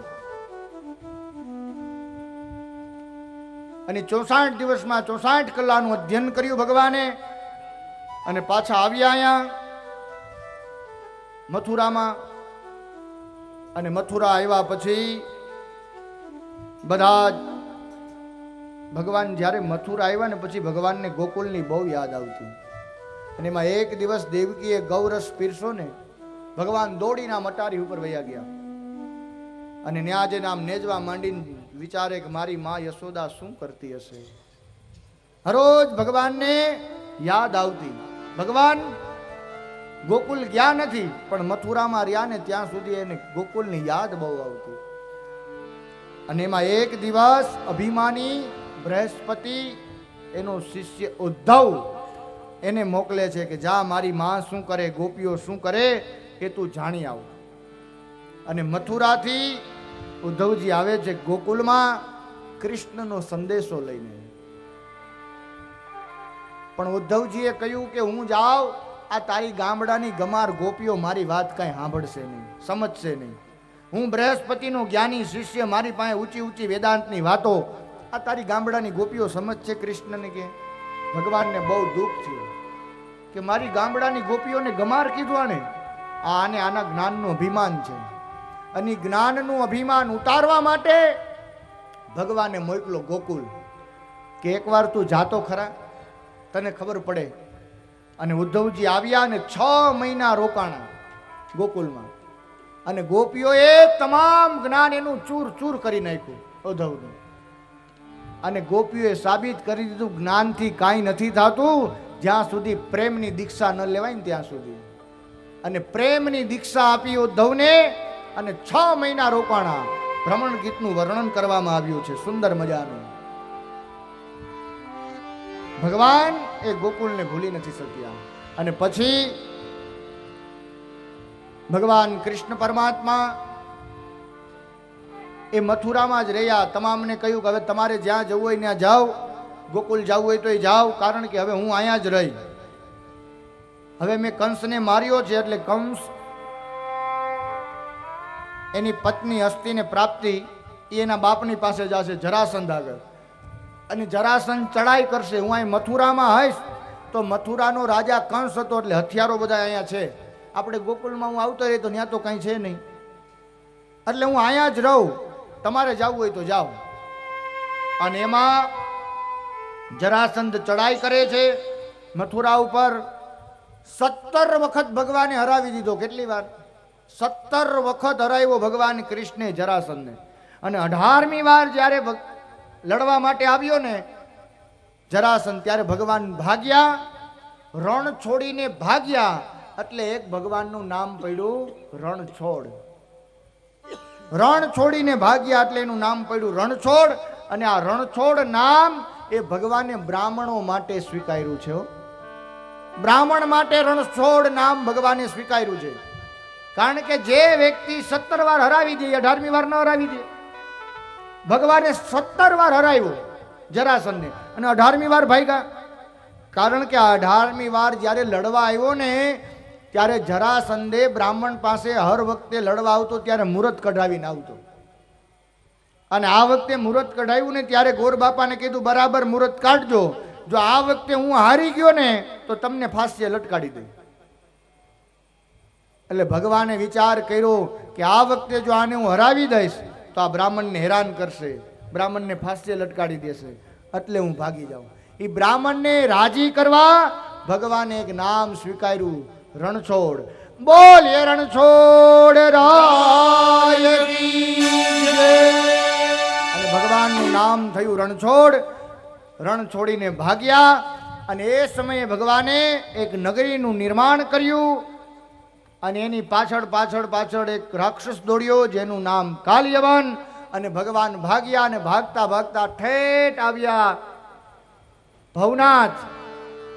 અને 64 દિવસમાં 64 કલાનું અધ્યયન કર્યું ભગવાને. અને પાછા આવ્યા અહીંયા મથુરામાં. અને મથુરા આવ્યા પછી બધા ભગવાન જ્યારે મથુરા આવ્યા ને પછી ભગવાનને ગોકુલની બહુ યાદ આવતી. અને એમાં એક દિવસ દેવકીએ ગૌરસ પીરસો ને ભગવાન દોડીના મટારી ઉપર વયા ગયા. અને ન્યા જે નામ નેજવા માંડીને વિચારે કે મારી માં યશોદા શું કરતી હશે. હરોજ ભગવાનને યાદ આવતી. ભગવાન ગોકુલ ગયા નથી પણ મથુરામાં રહ્યા ને ત્યાં સુધી એને ગોકુલની યાદ બહુ આવતી. અને એમાં એક દિવસ અભિમાની બૃહસ્પતિ એનો શિષ્ય ઉદ્ધવ એને મોકલે છે કે જા મારી માં શું કરે, ગોપીઓ શું કરે એ તું જાણી આવ. અને મથુરાથી ઉદ્ધવજી આવે છે ગોકુલમાં કૃષ્ણનો સંદેશો લઈને. પણ ઉદ્ધવજીએ કહ્યું કે હું જાઉં, આ તારી ગામડાની ગમાર ગોપીઓ મારી વાત કઈ સાંભળશે નહીં, સમજશે નહીં. હું બૃહસ્પતિનો જ્ઞાની શિષ્ય, મારી પાસે ઊંચી ઊંચી વેદાંતની વાતો, આ તારી ગામડાની ગોપીઓ સમજશે કૃષ્ણને? કે ભગવાનને બહુ દુઃખ થયું કે મારી ગામડાની ગોપીઓને ગમાર કીધું આને. આના જ્ઞાનનું અભિમાન છે. અને જ્ઞાનનું અભિમાન ઉતારવા માટે ભગવાને મોકલો ગોકુલ કે એકવાર તું જાતો ખરા, તને ખબર પડે. અને ઉદ્ધવજી આવ્યા અને 6 મહિના રોકાણા ગોકુલમાં. અને ગોપીઓએ તમામ જ્ઞાન એનું ચૂર ચૂર કરી નાખ્યું ઉદ્ધવનું. અને ગોપીઓએ સાબિત કરી દીધું જ્ઞાનથી કાંઈ નથી થતું જ્યાં સુધી પ્રેમની દીક્ષા ન લેવાય ને ત્યાં સુધી. અને પ્રેમની દીક્ષા આપી ઉદ્ધવને અને 6 મહિના રોકાણા. ભ્રમણ ગીતનું વર્ણન કરવામાં આવ્યું છે સુંદર મજાનું. ભગવાન એ ગોકુળને ભૂલી નથી શક્યા. અને પછી ભગવાન કૃષ્ણ પરમાત્મા એ મથુરામાં જ રહ્યા. તમામને કહ્યું કે હવે તમારે જ્યાં જવું હોય ત્યાં જાઓ, ગોકુલ જવું હોય તો જાઓ, કારણ કે હવે હું અહીંયા જ રહી. હવે મેં કંસને માર્યો છે એટલે કંસ એની પત્ની હસ્તીને પ્રાપ્તિ એ એના બાપની પાસે જશે જરાસંધ આગળ. અને જરાસંધ ચડાઈ કરશે. હું અહીં મથુરામાં હઈશ તો મથુરાનો રાજા કંસ હતો એટલે હથિયારો બધા અહીંયા છે. આપણે ગોકુલમાં હું આવતો રહી તો ત્યાં તો કંઈ છે નહીં, એટલે હું અહીંયા જ રહું, તમારે જવું હોય તો જાઓ. અને એમાં જરાસંધ ચડાઈ કરે છે મથુરા ઉપર. 17 વખત ભગવાને હરાવી દીધો. કેટલી વાર? 17 વખત હરાવ્યો ભગવાન કૃષ્ણે જરાસંધને. અને 18મી વાર જ્યારે લડવા માટે આવ્યો ને જરાસંધ, ત્યારે ભગવાન ભાગ્યા, રણ છોડીને ભાગ્યા. એટલે એક ભગવાનનું નામ પડ્યું રણછોડ. રણ છોડીને ભાગ્યા એટલે એનું નામ પડ્યું રણછોડ. અને આ રણછોડ નામ એ ભગવાને બ્રાહ્મણો માટે સ્વીકાર્યું છે. બ્રાહ્મણ માટે રણછોડ નામ ભગવાને સ્વીકાર્યું છે. કારણ કે જે વ્યક્તિ 17 વાર હરાવી દે, 18મી વાર ન હરાવી દે. ભગવાને 17 વાર હરાવ્યો જરાસંધને અને 18મી વાર ભાગ્યા. કારણ કે 18મી વાર જ્યારે લડવા આવ્યો ને ત્યારે જરાસંધે બ્રાહ્મણ પાસે હર વખતે લડવા આવતો ત્યારે મુહૂર્ત કઢાવીને આવતો. અને આ વખતે મુહૂર્ત કઢાવ્યું ને ત્યારે ગોર બાપાને કીધું બરાબર મુહૂર્ત કાઢજો, જો આ વખતે હું હારી ગયો ને તો તમને ફાંસીએ લટકાડી દઉં. એટલે ભગવાને વિચાર કર્યો કે આ વખતે જો આને હું હરાવી દઈશ તો આ બ્રાહ્મણને હેરાન કરશે, બ્રાહ્મણને ફાંસીએ લટકાડી દેશે, એટલે હું ભાગી જાઉં. એ બ્રાહ્મણને રાજી કરવા ભગવાને એક નામ સ્વીકાર્યું રણછોડ. બોલ એ રણછોડ રાય કી જય. અને ભગવાનનું નામ થયું રણછોડ. રણ છોડીને ભાગ્યા. અને એ સમયે ભગવાને એક નગરીનું નિર્માણ કર્યું. અને એની પાછળ પાછળ પાછળ એક રાક્ષસ દોડ્યો જેનું નામ કાલયવન. અને ભગવાન ભાગ્યા અને ભાગતા ભાગતા ઠેઠ આવ્યા ભવનાથ,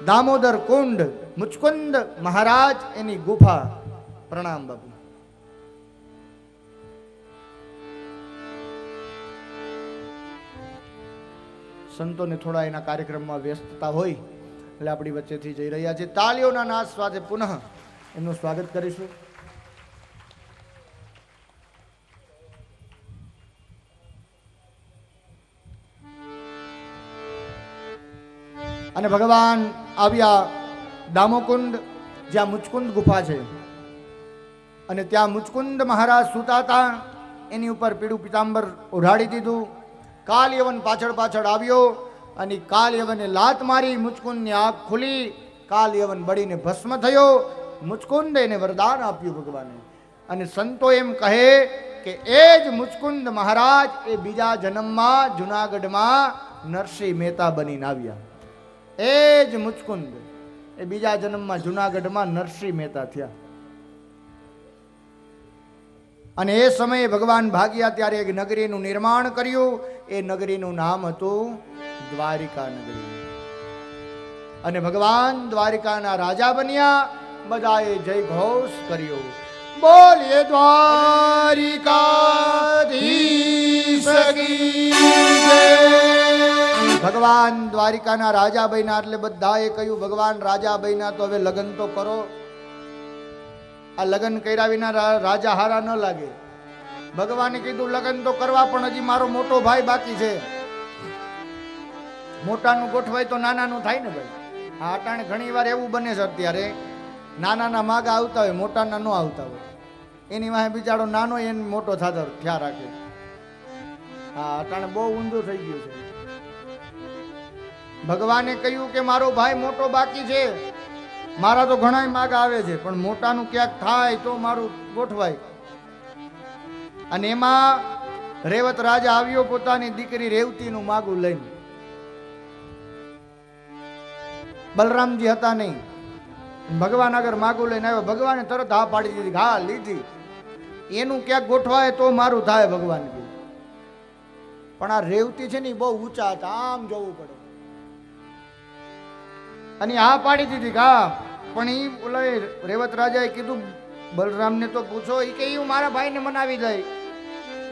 દામોદર કુંડ, મુચકુંદ મહારાજ એની ગુફા. પ્રણામ બાપુ. સંતોને થોડા એના કાર્યક્રમમાં વ્યસ્તતા હોય એટલે આપણી વચ્ચેથી જઈ રહ્યા છે. તાળીઓના નાદ સાથે પુનઃ એમનું સ્વાગત કરીશું. અને ભગવાન આવ્યા દામોકુંડ, જ્યાં મુચકુંદ ગુફા છે. અને ત્યાં મુચકુંદ મહારાજ સૂતા હતા. એની ઉપર પીળું પિતાંબર ઓઢાડી દીધું. કાલયવન પાછળ પાછળ આવ્યો અને કાલયવને લાત મારી. મુચકુંદની આંખ ખુલી. કાલયવન બળીને ભસ્મ થયો. મુચકુંદ એને વરદાન આપ્યું ભગવાને. અને સંતો એમ કહે કે એ જ મુચકુંદ મહારાજ એ બીજા જન્મમાં જુનાગઢમાં નરસિંહ મહેતા બનીને આવ્યા. એ જ મુચકુંદ એ બીજા જન્મમાં જુનાગઢમાં નરસિંહ મહેતા થયા. અને એ સમયે ભગવાન ભાગ્યા ત્યારે એક નગરીનું નિર્માણ કર્યું. એ નગરીનું નામ હતું દ્વારિકા નગરી. અને ભગવાન દ્વારિકાના રાજા બન્યા. બધાએ જય ઘોષ કર્યો. બોલીએ દ્વારિકાધીશ કી જય. ભગવાન દ્વારિકાના રાજા બન્યા એટલે બધાએ કહ્યું ભગવાન રાજા બન્યા તો હવે લગ્ન તો કરો. આ લગ્ન કર્યા વિના રાજા હારા ન લાગે. ભગવાને કીધું લગ્ન તો કરવા, પણ હજી મારો મોટો ભાઈ બાકી છે. મોટાનું ગોઠવાય તો નાનાનું થાય ને ભાઈ. આ અટાણે ઘણી વાર એવું બને છે અત્યારે નાના માગા આવતા હોય, મોટાના ન આવતા હોય. એની વાહે બિચારો નાનો એને મોટો થતો ખ્યાલ રાખે. હા, અટાણે બહુ ઊંધું થઈ ગયું છે. ભગવાને કહ્યું કે મારો ભાઈ મોટો બાકી છે, મારા તો ઘણા માગ આવે છે, પણ મોટાનું ક્યાંક થાય તો મારું ગોઠવાય. અને એમાં રેવત રાજા આવ્યો પોતાની દીકરી રેવતીનું માગું લઈને. બલરામજી હતા નહીં, ભગવાન આગળ માગું લઈને આવ્યો. ભગવાને તરત હા પાડી દીધી, હા લીધી. એનું ક્યાંક ગોઠવાય તો મારું થાય ભગવાન કે. પણ આ રેવતી છે ને બહુ ઊંચા હતા, આમ જોવું પડે. અને હા પાડી દીધી હા. પણ એ ઓલા રેવત રાજાએ કીધું બલરામને તો પૂછો. એ કે હું મારા ભાઈને મનાવી જાય,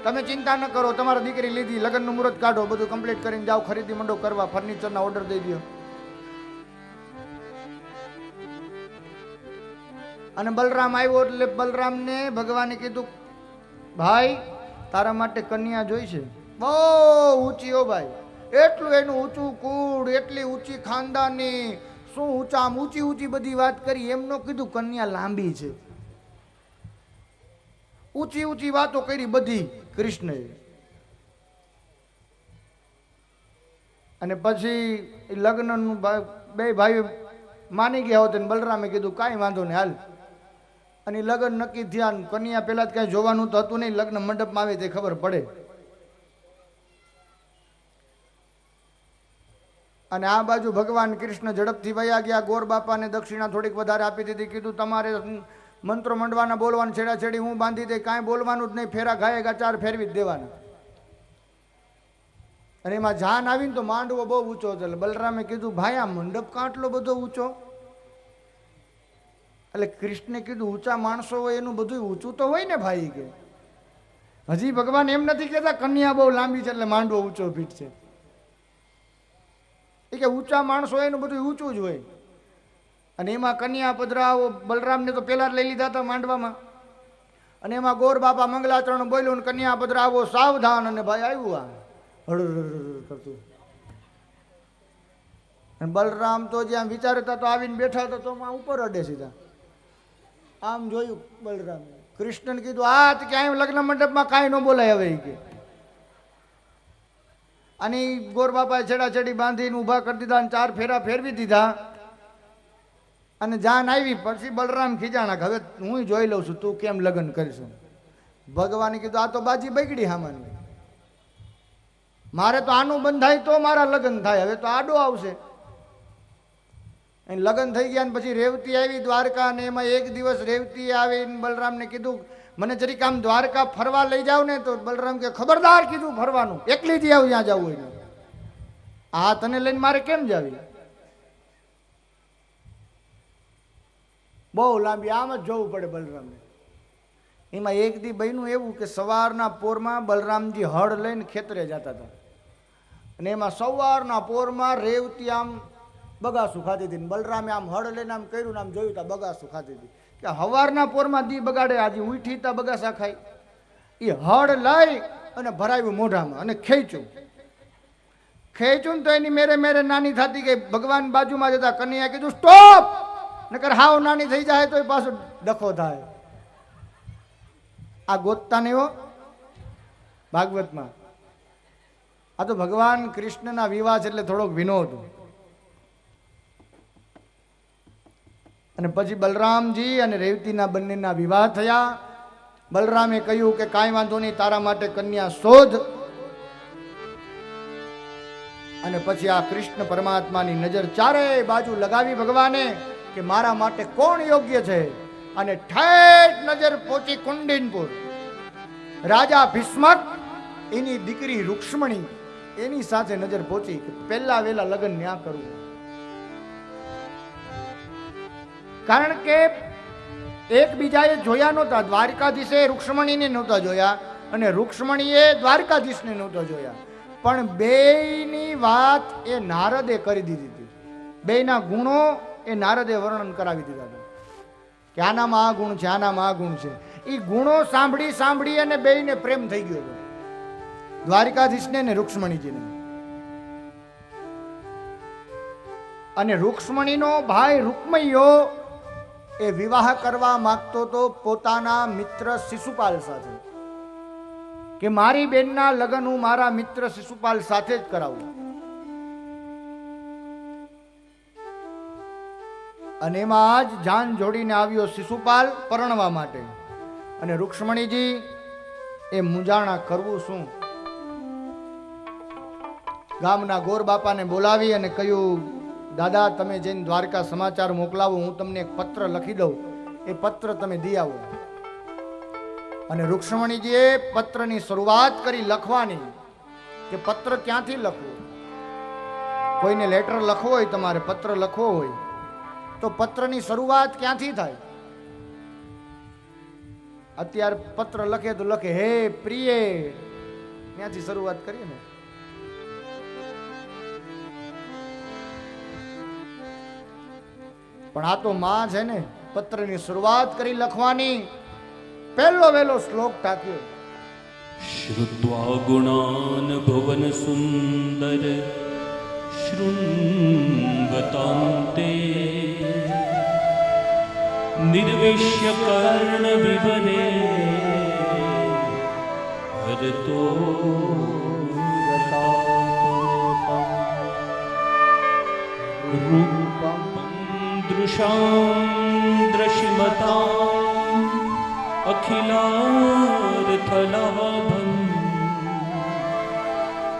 તમે ચિંતા ન કરો, તમારી દીકરી લીધી, લગ્નનું મુહૂર્ત કાઢો, બધું કમ્પ્લીટ કરીને જાઓ, ખરીદી મંડો કરવા, ફર્નિચરના ઓર્ડર દઈ દો. અને બલરામ આવ્યો એટલે બલરામને ભગવાને કીધું ભાઈ તારા માટે કન્યા જોઈશે. બહુ ઊંચી હો ભાઈ, એટલું એનું ઊંચું કુળ, એટલી ઊંચી ખાનદાની, શું ઊંચા આમ ઊંચી ઊંચી બધી વાત કરી. એમનો કીધું કન્યા લાંબી છે, ઊંચી ઊંચી વાતો કરી બધી કૃષ્ણએ. અને પછી લગ્નનું બે ભાઈ માની ગયા હોત. બલરામે કીધું કાંઈ વાંધો નહીં હાલ. અને લગ્ન નક્કી થયા. કન્યા પેલા જ કાંઈ જોવાનું તો હતું નહીં, લગ્ન મંડપમાં આવે તે ખબર પડે. અને આ બાજુ ભગવાન કૃષ્ણ ઝડપથી વયા ગયા. ગોર બાપાને દક્ષિણા થોડીક વધારે આપી દીધી. કીધું તમારે મંત્રો મંડવાના બોલવાના, છેડાછેડી હું બાંધી દે, કાંઈ બોલવાનું જ નહીં, ફેરા ઘાયે ચાર ફેરવી જ દેવાના. અને એમાં જાન આવીને તો માંડવો બહુ ઊંચો હતો. એટલે બલરામે કીધું ભાઈ આ મંડપ કાં આટલો બધો ઊંચો? એટલે કૃષ્ણે કીધું ઊંચા માણસો હોય એનું બધું ઊંચું તો હોય ને ભાઈ કે. હજી ભગવાન એમ નથી કહેતા કન્યા બહુ લાંબી છે એટલે માંડવો ઊંચો પીઠ છે. એ કે ઊંચા માણસો હોય એનું બધું ઊંચું જ હોય. અને એમાં કન્યા પધરાવો, બલરામને તો પેલા જ લઈ લીધા હતા માંડવામાં. અને એમાં ગોર બાપા મંગલાચરણ બોલ્યું ને કન્યા પધરાવો સાવધાન. અને ભાઈ આવ્યું આ હળ કરતું. અને બલરામ તો જ્યાં વિચારતા તો આવીને બેઠા હતા તો ઉપર અડે સીધા. આમ જોયું બલરામ. કૃષ્ણને કીધું આ ક્યાંય લગ્ન મંડપમાં કાંઈ ન બોલાય હવે કે. અને ગોર બાપાએ છેડાછેડી બાંધીને ઊભા કરી દીધા, ચાર ફેરા ફેરવી દીધા. અને જાન આવી પછી બલરામ ખીજાણા કે હવે હું જોઈ લઉં છું તું કેમ લગ્ન કરીશું. ભગવાને કીધું આ તો બાજી બગડી હામાની, મારે તો આનું બંધાય તો મારા લગ્ન થાય, હવે તો આડો આવશે. લગ્ન થઈ ગયા ને પછી રેવતી આવી દ્વારકા. ને એમાં એક દિવસ રેવતી આવીને બલરામને કીધું મને જરીક આમ દ્વારકા ફરવા લઈ જાવ ને. તો બલરામ કે ખબરદાર કીધું ફરવાનું, એકલી જ આવ જ્યાં જવું હોય. આ તને લઈને મારે કેમ જાવી? બહુ લાંબી આમ જ જોવું પડે બલરામને. એમાં એક દી બન્યું એવું કે સવારના પોરમાં બલરામજી હળ લઈને ખેતરે જતા હતા. અને એમાં સવારના પોરમાં રેવતી આમ બગાસું ખાતી હતી. બલરામે આમ હળ લઈને આમ કર્યું ને આમ જોયું તા બગાસું ખાતી હતી. કે હવારના પોરમાં દી બગાડે, આજે ઉઠી તા બગાસા ખાય. એ હળ લઈ અને ભરાયું મોઢામાં અને ખેંચ્યું ને તો એની મેરે મેરે નાની થતી ગઈ. ભગવાન બાજુમાં જતા કન્યા કીધું સ્ટોપ, નકર હાવ નાની થઈ જાય તો પાછું ડખો થાય. આ ગોતતા નહીં હો ભાગવતમાં. આ તો ભગવાન કૃષ્ણના વિવાહ છે એટલે થોડોક વિનોદ. અને પછી બલરામજી અને રેવતીના બંનેના વિવાહ થયા. બલરામે કહ્યું કે કાંઈ વાંધો નહીં, તારા માટે કન્યા શોધ. અને પછી આ કૃષ્ણ પરમાત્માની નજર ચારે બાજુ લગાવી ભગવાને કે મારા માટે કોણ યોગ્ય છે. અને ઠેઠ નજર પહોંચી કુંડિનપુર. રાજા ભીષ્મક એની દીકરી રૂક્ષ્મણી એની સાથે નજર પહોંચી કે પહેલા વેલા લગ્ન ન્યા કરવું. કારણ કે એકબીજાએ જોયા નહોતા. દ્વારકાધીશે રૂક્ષ્મણીને નહોતા જોયા અને રૂક્ષ્મણીએ દ્વારકાધીશને નહોતા જોયા. પણ બેયની વાત એ નારદે કરી દીધી હતી. બેયના ગુણો એ નારદે વર્ણન કરાવી દીધા હતા કે આનામાં આ ગુણ છે, આનામાં આ ગુણ છે. એ ગુણો સાંભળી સાંભળી અને બેયને પ્રેમ થઈ ગયો હતો, દ્વારકાધીશને ને રૂક્ષ્મણીજીને. અને રૂક્ષ્મણીનો ભાઈ રૂકમૈયો એ વિવાહ કરવા માંગતો તો પોતાના મિત્ર શિશુપાલ સાથે, કે મારી બેનના લગ્ન હું મારા મિત્ર શિશુપાલ સાથે જ કરાવું. અને એમાં જ જાન જોડીને આવ્યો શિશુપાલ પરણવા માટે. અને રૂક્ષ્મણીજી એ મૂંઝાણા કરવું શું. ગામના ગોર બાપાને બોલાવી અને કહ્યું, દાદા તમે જઈને દ્વારકા સમાચાર મોકલાવો, હું તમને એક પત્ર લખી દઉં, એ પત્ર તમે દી આવો. અને રૂક્ષ્મણીજીએ પત્રની શરૂઆત કરી લખવાની, કે પત્ર ક્યાંથી લખવું. કોઈને લેટર લખવો હોય, તમારે પત્ર લખવો હોય તો પત્રની શરૂઆત ક્યાંથી થાય? અત્યારે પત્ર લખે તો લખે હે પ્રિય, ત્યાંથી શરૂઆત કરીએ ને. પણ આ તો માં છે ને, પત્રની શરૂઆત કરી લખવાની. પહેલો વહેલો શ્લોક ટાક્યો, શ્રુત્વા ગુણાન ભુવન સુંદર શૃણ્વતાંતે નિર્વેશ્ય કર્ણ વિવરે હરતો રૂપમ દૃશાં દ્રશ્યમતાં અખિલાર્થલાભં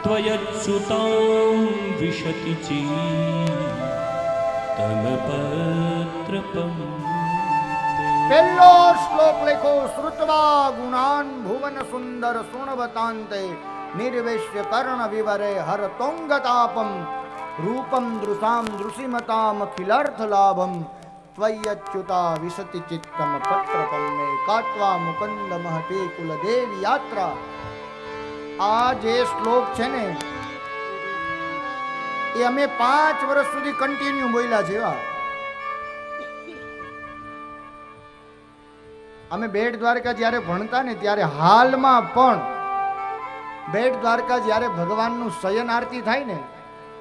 ત્વયચ્યુતાં વિશતિ ચિત્તમ પત્રપમ. પહેલો શ્લોક લખો, શ્રુત્વા ગુણાન ભુવન સુંદર સુણવતાંતે નિર્વેશ્ય કર્ણ વિવરે હરતોંગતાપમ રૂપમ દૃશામ દૃશિમતામ અખિલાર્થ લાભમ ત્વયચ્યુતા વિશતિ ચિત્તમ પત્રપમ મે કાત્વા મુકંદ મહતે કુલદેવી યાત્રા. આ જે શ્લોક છે ને, એ અમે 5 વર્ષ સુધી કન્ટિન્યુ બોલ્યા છે. અમે બેટ દ્વારકા જ્યારે ભણતા ને ત્યારે હાલમાં પણ બેટ દ્વારકા જ્યારે ભગવાનનું શયન આરતી થાય ને,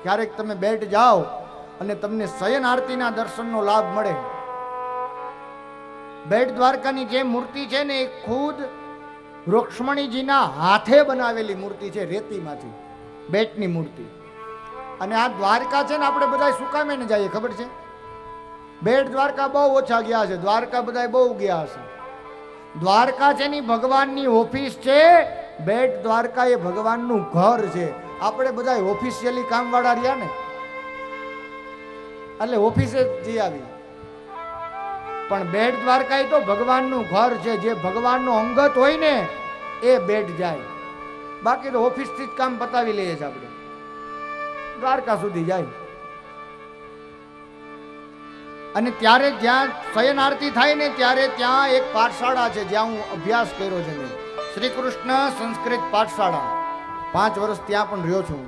ક્યારેક તમે બેટ જાઓ અને તમને શયન આરતીના દર્શનનો લાભ મળે. બેટ દ્વારકાની જે મૂર્તિ છે ને, એ ખુદ રૂક્ષ્મણીજીના હાથે બનાવેલી મૂર્તિ છે, રેતીમાંથી બેટની મૂર્તિ. અને આ દ્વારકા છે ને, આપણે બધા શું કામે ને જઈએ ખબર છે? બેટ દ્વારકા બહુ ઓછા ગયા છે, દ્વારકા બધા બહુ ગયા હશે. દ્વારકા છે ની ભગવાનની ઓફિસ છે, બેટ દ્વારકા એ ભગવાનનું ઘર છે. આપણે બધા ઓફિશિયલી કામવાળા રહ્યા ને, એટલે ઓફિસે જઈ આવી. પણ બેટ દ્વારકા એ તો ભગવાનનું ઘર છે. જે ભગવાનનો અંગત હોય ને એ બેટ જાય, બાકી તો ઓફિસથી જ કામ પતાવી લઈએ છીએ આપણે, દ્વારકા સુધી જાય. અને ત્યારે જ્યાં શયન આરતી થાય ને, ત્યારે ત્યાં એક પાઠશાળા છે જ્યાં હું અભ્યાસ કર્યો છે. શ્રી કૃષ્ણ સંસ્કૃત પાઠશાળા 5 વર્ષ ત્યાં પણ રહ્યો છું.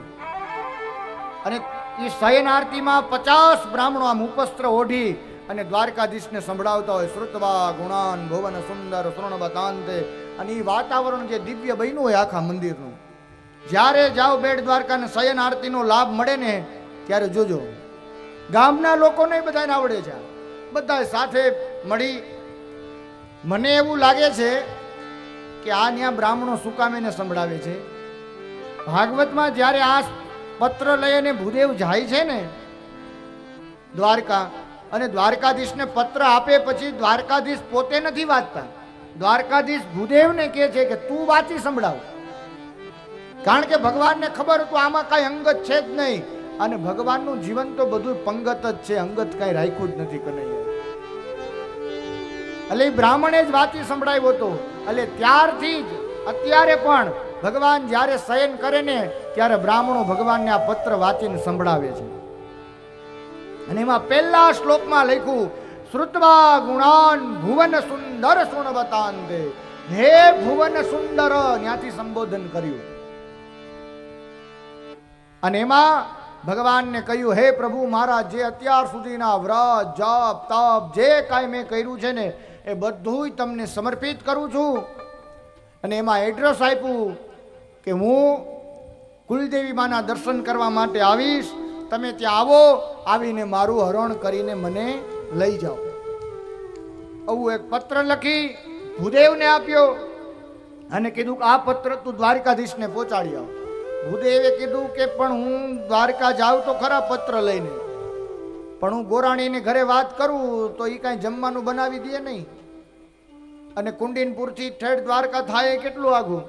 અને એ શયન આરતીમાં 50 બ્રાહ્મણો આમ ઉપસ્ત્ર ઓઢી અને દ્વારકાધીશને સંભળાવતા હોય, શ્રુત્વા ગુણાન ભુવન સુંદર શૃણવતાંતે. અને એ વાતાવરણ જે દિવ્ય બન્યું હોય આખા મંદિરનું, જ્યારે જાઓ બેટ દ્વારકાને શયન આરતીનો લાભ મળે ને, ત્યારે જોજો ગામના લોકોને બધાને આવડે છે, બધા સાથે મળી. મને એવું લાગે છે કે આ ત્યાં બ્રાહ્મણો શું કામ એને સંભળાવે છે. ભાગવતમાં જ્યારે આ પત્ર લઈને ભૂદેવ જાય છે ને દ્વારકા, અને દ્વારકાધીશને પત્ર આપે પછી દ્વારકાધીશ પોતે નથી વાંચતા, દ્વારકાધીશ ભૂદેવને કહે છે કે તું વાંચી સંભળાવ. કારણ કે ભગવાનને ખબર હતું આમાં કાંઈ અંગત છે જ નહીં, અને ભગવાનનું જીવન તો બધું પંગત જ છે, અંગત કાંઈ રાખ્યું જ નથી કનૈયા. એટલે બ્રાહ્મણે જ વાંચી સંભળાવ્યો હતો. એટલે ત્યારથી જ અત્યારે પણ ભગવાન જ્યારે શયન કરે ને, ત્યારે બ્રાહ્મણો ભગવાનને આ પત્ર વાંચીને સંભળાવે છે. અને એમાં પહેલા શ્લોકમાં લખ્યું, શ્રુત્વા ગુણાન ભુવન સુંદર સુણવતાંતે. હે ભુવન સુંદર, ત્યાંથી સંબોધન કર્યું. અને એમાં ભગવાનને કહ્યું, હે પ્રભુ, મારા જે અત્યાર સુધીના વ્રત જપ તપ જે કાંઈ મેં કર્યું છે ને, એ બધું તમને સમર્પિત કરું છું. અને એમાં એડ્રેસ આપ્યું કે હું કુલદેવી માના દર્શન કરવા માટે આવીશ, તમે ત્યાં આવો, આવીને મારું હરણ કરીને મને લઈ જાઓ. આવું એક પત્ર લખી ભૂદેવને આપ્યો અને કીધું કે આ પત્ર તું દ્વારકાધીશને પહોંચાડી આવ. ભૂદેવે કીધું કે પણ હું દ્વારકા જાઉં તો ખરા પત્ર લઈને, પણ હું ગોરાણીને ઘરે વાત કરું તો એ કાંઈ જમવાનું બનાવી દે નહીં, અને કુંડીનપુરથી ઠેઠ દ્વારકા થાય કેટલું આઘું.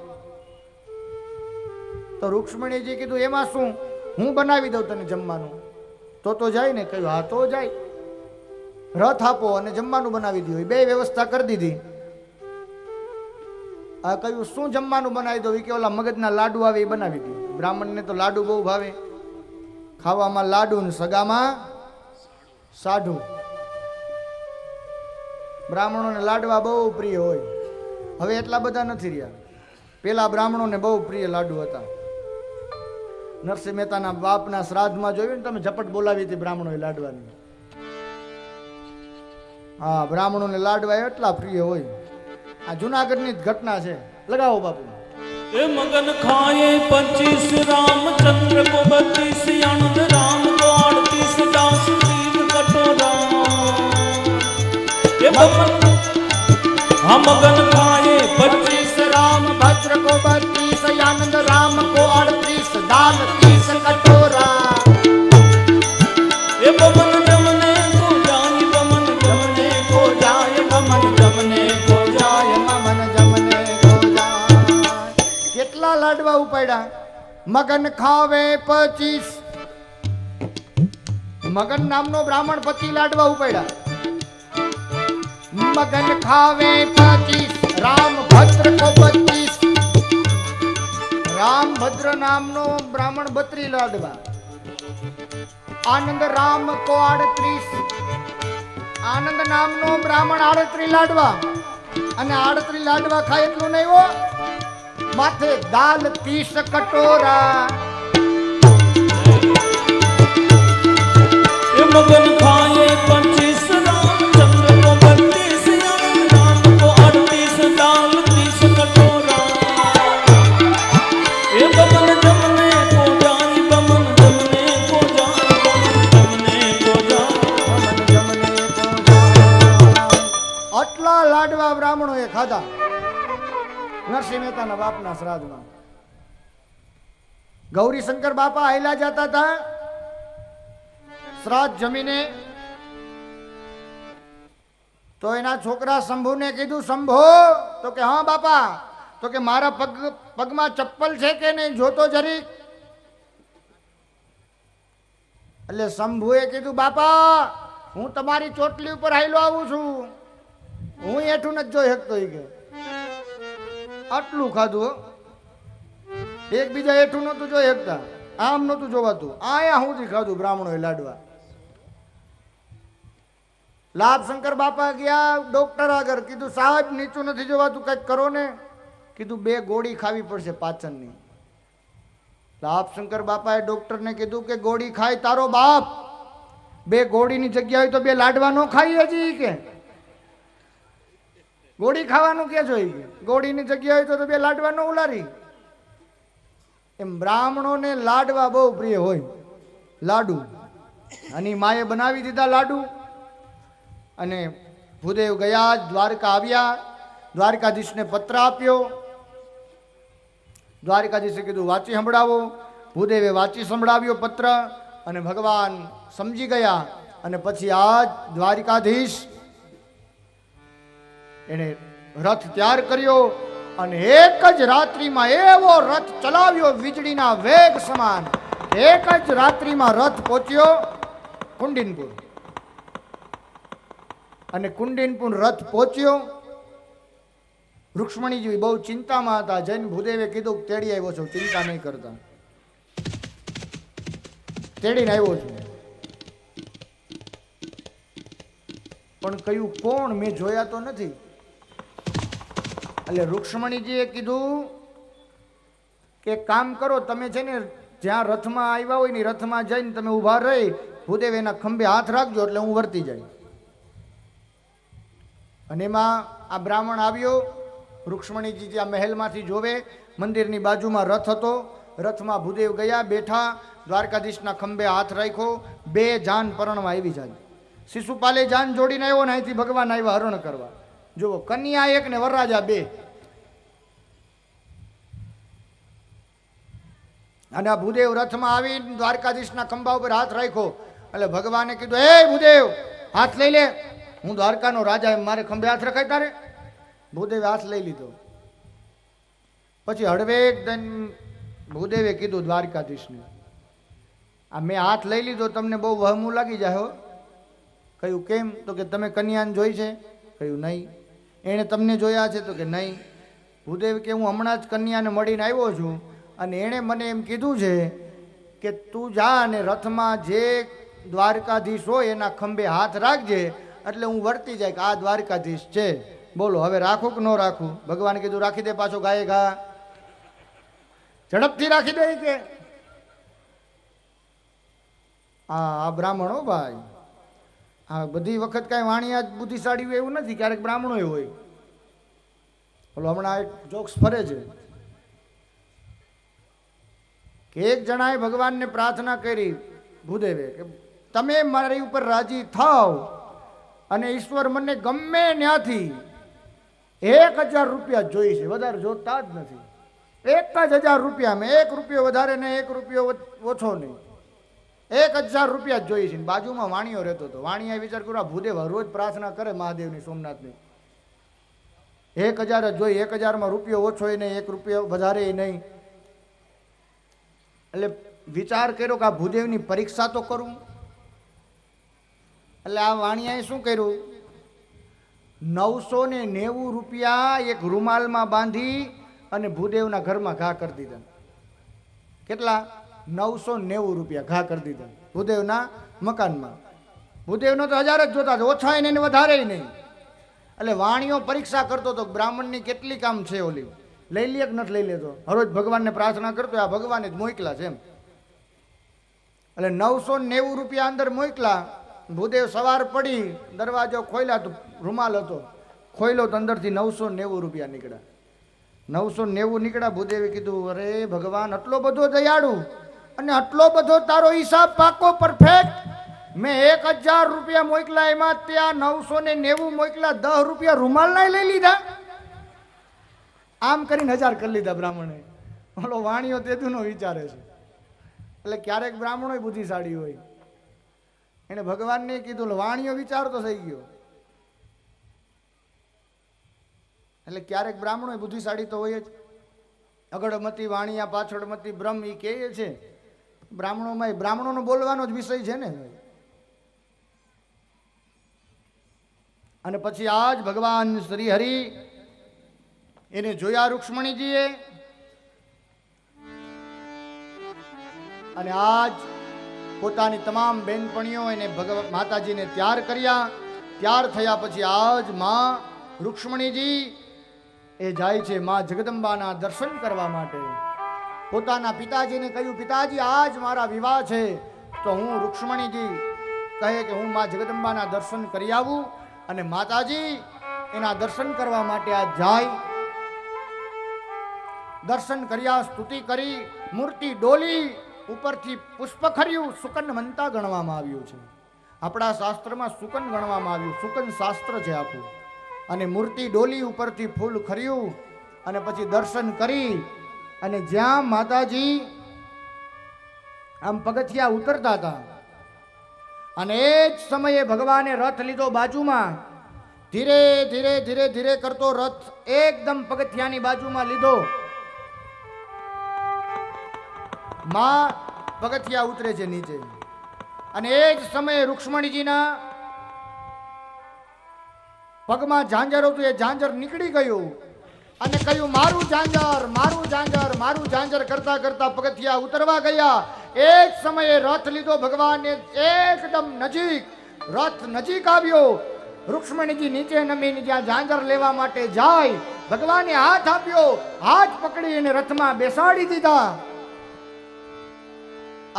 તો રૂક્ષ્મણીજી કીધું એમાં શું, હું બનાવી દઉં તને જમવાનું. તો જાય ને, કહ્યું હા તો જાય, રથ આપો અને જમવાનું બનાવી દો. બે વ્યવસ્થા કરી દીધી. આ કહ્યું શું જમવાનું બનાવી દો, કે ઓલા મગજના લાડુ આવે એ બનાવી દો. બ્રાહ્મણને તો લાડુ બહુ ભાવે, ખાવામાં લાડુ ને સગામાં સાઢું. બ્રાહ્મણોને લાડવા બહુ પ્રિય હોય, હવે એટલા બધા નથી રહ્યા. પેલા બ્રાહ્મણોને બહુ પ્રિય લાડુ હતા. નરસિંહ મહેતાના બાપના શ્રાદ્ધમાં જોયું ને તમે, ઝપટ બોલાવી હતી બ્રાહ્મણોએ લાડવાની. હા, બ્રાહ્મણોને લાડવા એટલા પ્રિય હોય. આ જુનાગઢની જ ઘટના છે, લગાવો બાપુ. એ મગન ખાए 25 रामचंद्र को 32 आनंद राम को 38 दास तीन कटोरा. ये बमन हम मगन खाए 25 राम भद्र को 32 आनंद राम को 38 दाल 30 कटोरा. ये बमन जमने को जाए बमन जमने को जाए बमन जमने को जाए મમન જમને કો જાય. કેટલા લાડવા ઉપાડ્યા? મગન ખાવે 25. મગન નામનો બ્રાહ્મણ પતિ લાડવા ઉપાડ્યા. મગન ખાવે 25 રામ ભદ્ર કો 32. રામ ભદ્ર નામનો બ્રાહ્મણ 32 લાડવા. આનંદ રામ કો 38. આનંદ નામનો બ્રાહ્મણ 38 લાડવા. અને 38 લાડવા ખાય એટલું નહીં હો, માથે દાલ 30 કટોરા. ये मगन खाए 25 रामचंद्र को 32 आनंद राम को 38 दाल 30 कटोरा. ये बमन जमने को जाए बमन जमने को जाए बमन जमने को जाए. મમન જમને કો જાય. આટલા લાડવા બ્રાહ્મણોએ ખાધા નરસિંહ મહેતાના બાપના શ્રાદ્ધમાં. ગૌરી શંકર બાપા આયલા જતા હતા શ્રાદ્ધ જમીને, તો એના છોકરા શંભુને કીધું, શંભો, તો કે હા બાપા, તો કે મારા પગમાં ચપ્પલ છે કે નહીં, જોતો જરીક. એટલે શંભુએ કીધું, બાપા હું તમારી ચોટલી ઉપર હાઈલો આવું છું, હું હેઠું નથી જોઈ શકતો. એ કે આટલું ખાધું, એકબીજા હેઠું નહોતું જોઈ શકતા, આમ નહોતું જોવાતું, આયા સુધી ખાધું બ્રાહ્મણોએ લાડવા. લાભશંકર બાપા ગયા ડોક્ટર આગળ, કીધું સાહેબ નીચું નથી જોવાતું, કંઈક કરો ને. કીધું 2 ગોળી ખાવી પડશે પાચનની. લાભશંકર બાપાએ ડોક્ટરને કીધું કે ગોળી ખાય તારો બાપ, 2 ગોળીની જગ્યા હોય તો 2 લાડવા નો ખાઈ હજી. કે ગોળી ખાવાનું કે જોઈ, ગોળીની જગ્યા હોય તો 2 લાડવા નો ઉલારી. એમ બ્રાહ્મણોને લાડવા બહુ પ્રિય હોય, લાડુ. અને માએ બનાવી દીધા લાડુ. અને ભૂદેવ ગયા, દ્વારકા આવ્યા, દ્વારકાધીશને પત્ર આપ્યો. દ્વારકાધીશે કીધું વાંચી સંભળાવો. ભૂદેવે વાંચી સંભળાવ્યો પત્ર, અને ભગવાન સમજી ગયા. અને પછી આજ દ્વારકાધીશ એને રથ તૈયાર કર્યો, અને એક જ રાત્રિમાં એવો રથ ચલાવ્યો વીજળીના વેગ સમાન. એક જ રાત્રિમાં રથ પહોંચ્યો કુંડીનપુર. અને કુંડીનપુર રથ પહોંચ્યો. રૂક્ષ્મણીજી બહુ ચિંતામાં હતા. જૈન ભૂદેવે કીધું તેડી આવ્યો છું, ચિંતા નહીં કરતા, તેડીને આવ્યો છું. પણ કયું કોણ, મેં જોયા તો નથી. એટલે રૂક્ષ્મણીજીએ કીધું કે કામ કરો, તમે છે ને જ્યાં રથમાં આવ્યા હોય ને રથમાં જઈને તમે ઊભા રહી, ભૂદેવ એના ખંભે હાથ રાખજો એટલે હું વર્તી જાય. અને એમાં આ બ્રાહ્મણ આવ્યો. રૂક્ષ્મણીજી ત્યાં મહેલમાંથી જોવે, મંદિરની બાજુમાં રથ હતો. રથમાં ભૂદેવ ગયા, બેઠા, દ્વારકાધીશના ખંભે હાથ રાખ્યો, 2 જાન પરણવા આવી જાય. શિશુપાલે જાન જોડીને આવ્યો ને અહીંથી ભગવાન આવ્યા હરણ કરવા. જુઓ, કન્યા એક ને વરરાજા બે. અને આ ભૂદેવ રથમાં આવી દ્વારકાધીશના ખંભા ઉપર હાથ રાખ્યો. એટલે ભગવાને કીધું, હે ભૂદેવ, હાથ લઈ લે, હું દ્વારકાનો રાજા, મારે ખંભે હાથ રખાય તારે? ભૂદેવે હાથ લઈ લીધો. પછી હળવેક ભૂદેવે કીધું દ્વારકાધીશને, આ મેં હાથ લઈ લીધો, તમને બહુ વહમું લાગી જાય હો. કહ્યું કેમ? તો કે તમે કન્યાને જોઈ છે? કહ્યું નહીં. એણે તમને જોયા છે? તો કે નહીં. ભૂદેવ કે હું હમણાં જ કન્યાને મળીને આવ્યો છું અને એણે મને એમ કીધું છે કે તું જા અને રથમાં જે દ્વારકાધીશ હોય એના ખંભે હાથ રાખજે, એટલે હું વર્તી જાય કે આ દ્વારકાધીશ છે. બોલો હવે રાખું કે ન રાખું? ભગવાને કીધું રાખી દે. પાછો ગાયે ઘા ઝડપથી રાખી દે કે આ બ્રાહ્મણો ભાઈ, આ બધી વખત કઈ વાણિયા જ બુદ્ધિશાળી હોય એવું નથી, ક્યારેક બ્રાહ્મણો હોય. બોલો હમણાં એક જોક્સ ફરે છે કે એક જણાએ ભગવાનને પ્રાર્થના કરી, ભૂદેવે, કે તમે મારી ઉપર રાજી થાવ અને ઈશ્વર મને ગમે ત્યાંથી 1000 રૂપિયા જોઈ છે, વધારે જોતા જ નથી. 1000 રૂપિયા, મેં 1 રૂપિયો વધારે ને 1 રૂપિયો ઓછો નહીં, 1000 રૂપિયા જ જોઈ છે. બાજુમાં વાણિયો રહેતો હતો. વાણિયા વિચાર કર્યો, ભૂદેવ રોજ પ્રાર્થના કરે મહાદેવની, સોમનાથની, 1000 જ જોઈ, 1000માં રૂપિયો ઓછો નહીં, 1 રૂપિયો વધારે નહીં. એટલે વિચાર કર્યો કે આ ભૂદેવની પરીક્ષા તો કરું. એટલે આ વાણિયાએ શું કર્યું, 990 રૂપિયા એક રૂમાલમાં બાંધી અને ભૂદેવના ઘરમાં ઘા કરી દીધા. કેટલા? 990 રૂપિયા ઘા કરી દીધા ભૂદેવના મકાનમાં. ભૂદેવનો તો 1000 જ જોતા હતા, ઓછા નહીં વધારે નહીં. એટલે વાણિયો પરીક્ષા કરતો હતો બ્રાહ્મણની કેટલી કામ છે, ઓલી લઈ લે કે નથી લઈ લેતો. હરોજ ભગવાનને પ્રાર્થના કરતો, આ ભગવાને જ મોકલા છે એમ. એટલે 990 રૂપિયા અંદર મોકલા. ભૂદેવ સવાર પડી, દરવાજો ખોલ્યા તો રૂમાલ હતો, ખોલ્યો તો અંદરથી 990 રૂપિયા નીકળ્યા. 990 નીકળ્યા. ભૂદેવે કીધું, અરે ભગવાન, આટલો બધો દયાળુ અને આટલો બધો તારો હિસાબ પાકો પરફેક્ટ. મેં 1000 રૂપિયા મોકલા, એમાં ત્યાં 990 મોકલા, 10 રૂપિયા રૂમાલ ના લઈ લીધા. આમ કરીને 1000 કરી લીધા બ્રાહ્મણે. ઓલો વાણિયો તેદુનો વિચારે છે. એટલે ક્યારેક બ્રાહ્મણો બુદ્ધિશાળી હોય. એને ભગવાનને કીધું, વાણિયો વિચારતો થઈ ગયો. એટલે ક્યારેક બ્રાહ્મણો બુદ્ધિશાળી તો હોય જ. અગડમતી વાણિયા પાછળમતી બ્રહ્મ એ કહે છે. બ્રાહ્મણોમાં બ્રાહ્મણોનો બોલવાનો જ વિષય છે ને. અને પછી આજ ભગવાન શ્રી હરિ એને જોયા રૂક્ષ્મણીજીએ, અને આજ પોતાની તમામ બેનપણીઓ એને માતાજીને તૈયાર કર્યા. તૈયાર થયા પછી આજ માં રૂક્ષ્મણીજી એ જાય છે માં જગદંબાના દર્શન કરવા માટે. પોતાના પિતાજીને કહ્યું, પિતાજી આજ મારા વિવાહ છે, તો હું રૂક્ષ્મણીજી કહે કે હું માં જગદંબાના દર્શન કરી આવું. અને માતાજી એના દર્શન કરવા માટે આજ જાય. દર્શન કર્યા, સ્તુતિ કરી, મૂર્તિ ડોલી, ઉપરથી પુષ્પ ખર્યું, સુકન મંતા ગણવામાં આવ્યું છે. આપણા શાસ્ત્રમાં સુકન ગણવામાં આવ્યું, સુકન શાસ્ત્ર છે આપણું. અને મૂર્તિ ડોલી, ઉપરથી ફૂલ ખર્યું, અને પછી દર્શન કરી, અને જ્યાં માતાજી આમ પગથિયા ઉતરતા હતા, અને એ જ સમયે ભગવાને રથ લીધો બાજુમાં. ધીરે ધીરે ધીરે ધીરે કરતો રથ એકદમ પગથિયાની બાજુમાં લીધો. માં પગથિયા ઉતરે છે નીચે, અને એ જ સમયે રૂક્ષ્મણીજીના પગમાં ઝાંઝર હતું, એ ઝાંઝર નીકળી ગયું. અને કહ્યું, મારું ઝાંઝર, મારું ઝાંઝર, મારું ઝાંઝર કરતા કરતા પગથિયા ઉતરવા ગયા. એ જ સમયે રથ લીધો ભગવાને એકદમ નજીક. રથ નજીક આવ્યો. રૂક્ષ્મણીજી નીચે નમીને જ્યાં ઝાંઝર લેવા માટે જાય, ભગવાને હાથ આપ્યો, હાથ પકડી અને રથમાં બેસાડી દીધા.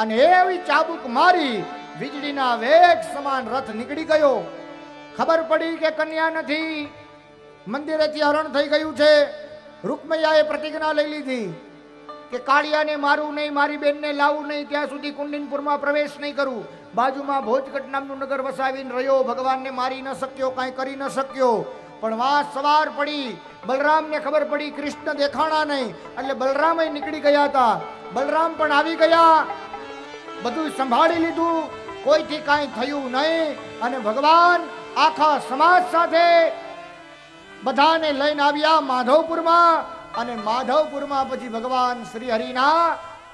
અને એવી ચાબુક મારી, વીજળીના વેગ સમાન રથ નીકળી ગયો. ખબર પડી કે કન્યા નથી, મંદિરેથી હરણ થઈ ગયું છે. રૂકમૈયાએ પ્રતિજ્ઞા લઈ લીધી કે કાળિયાને મારું નહીં, મારી બેનને લાવું નહીં, ત્યાં સુધી કુંડિનપુરમાં પ્રવેશ નહીં કરું. બાજુમાં ભોજગઢ નામનું નગર વસાવીને રહ્યો. ભગવાનને મારી ન શક્યો, કાંઈ કરી ન શક્યો. પણ વાત સવાર પડી, બલરામને ખબર પડી કૃષ્ણ દેખાણા નહીં, એટલે બલરામ નીકળી ગયા હતા. બલરામ પણ આવી ગયા, બધું સંભાળી લીધું, કોઈથી કાંઈ થયું નહીં. અને ભગવાન આખા સમાજ સાથે બધાને લઈને આવ્યા માધવપુરમાં. અને માધવપુરમાં પછી ભગવાન શ્રી હરિના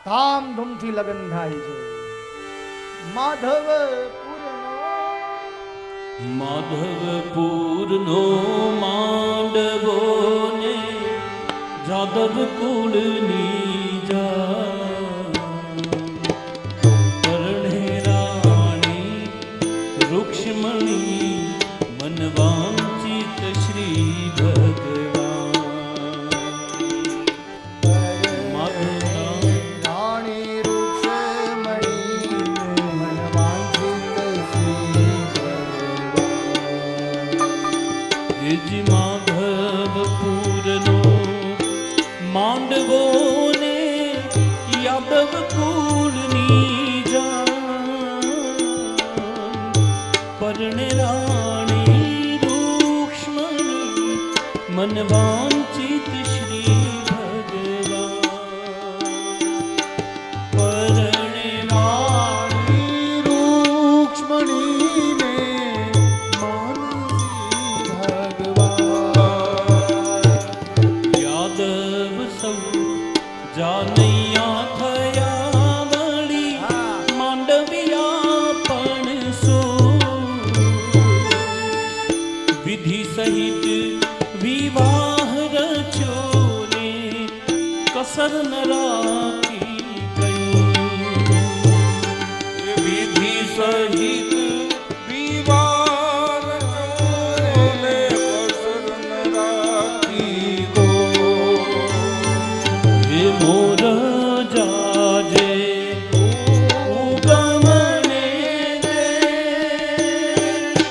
ધામધૂમથી લગ્ન થાય છે. માધવપુરનો માંડવો ને જાદવ કુળની પરણે રાણી રૂક્ષ્મણી મનવાંચિત શ્રી ભગવાન. રાણી રૂક્ષ્મણી મનવાંચિત શ્રી જી માધવપુરનો માંડવો ને યાદવ કુળની પરણે રાણી રૂક્ષ્મણી મનવાંચિત શ્રી ભગવાન. પરણે રાણી રૂક્ષ્મણી જાનૈયા થયા વળી માંડવિયા પણ સો વિધિ સહિત વિવાહ રચ્યો ને કસર ન રાખી ગઈ. વિધિ સહિત વિવાહ રચ્યો ને કસર ન રાખી ગો. મોર જાજે ઉગમને દેશ,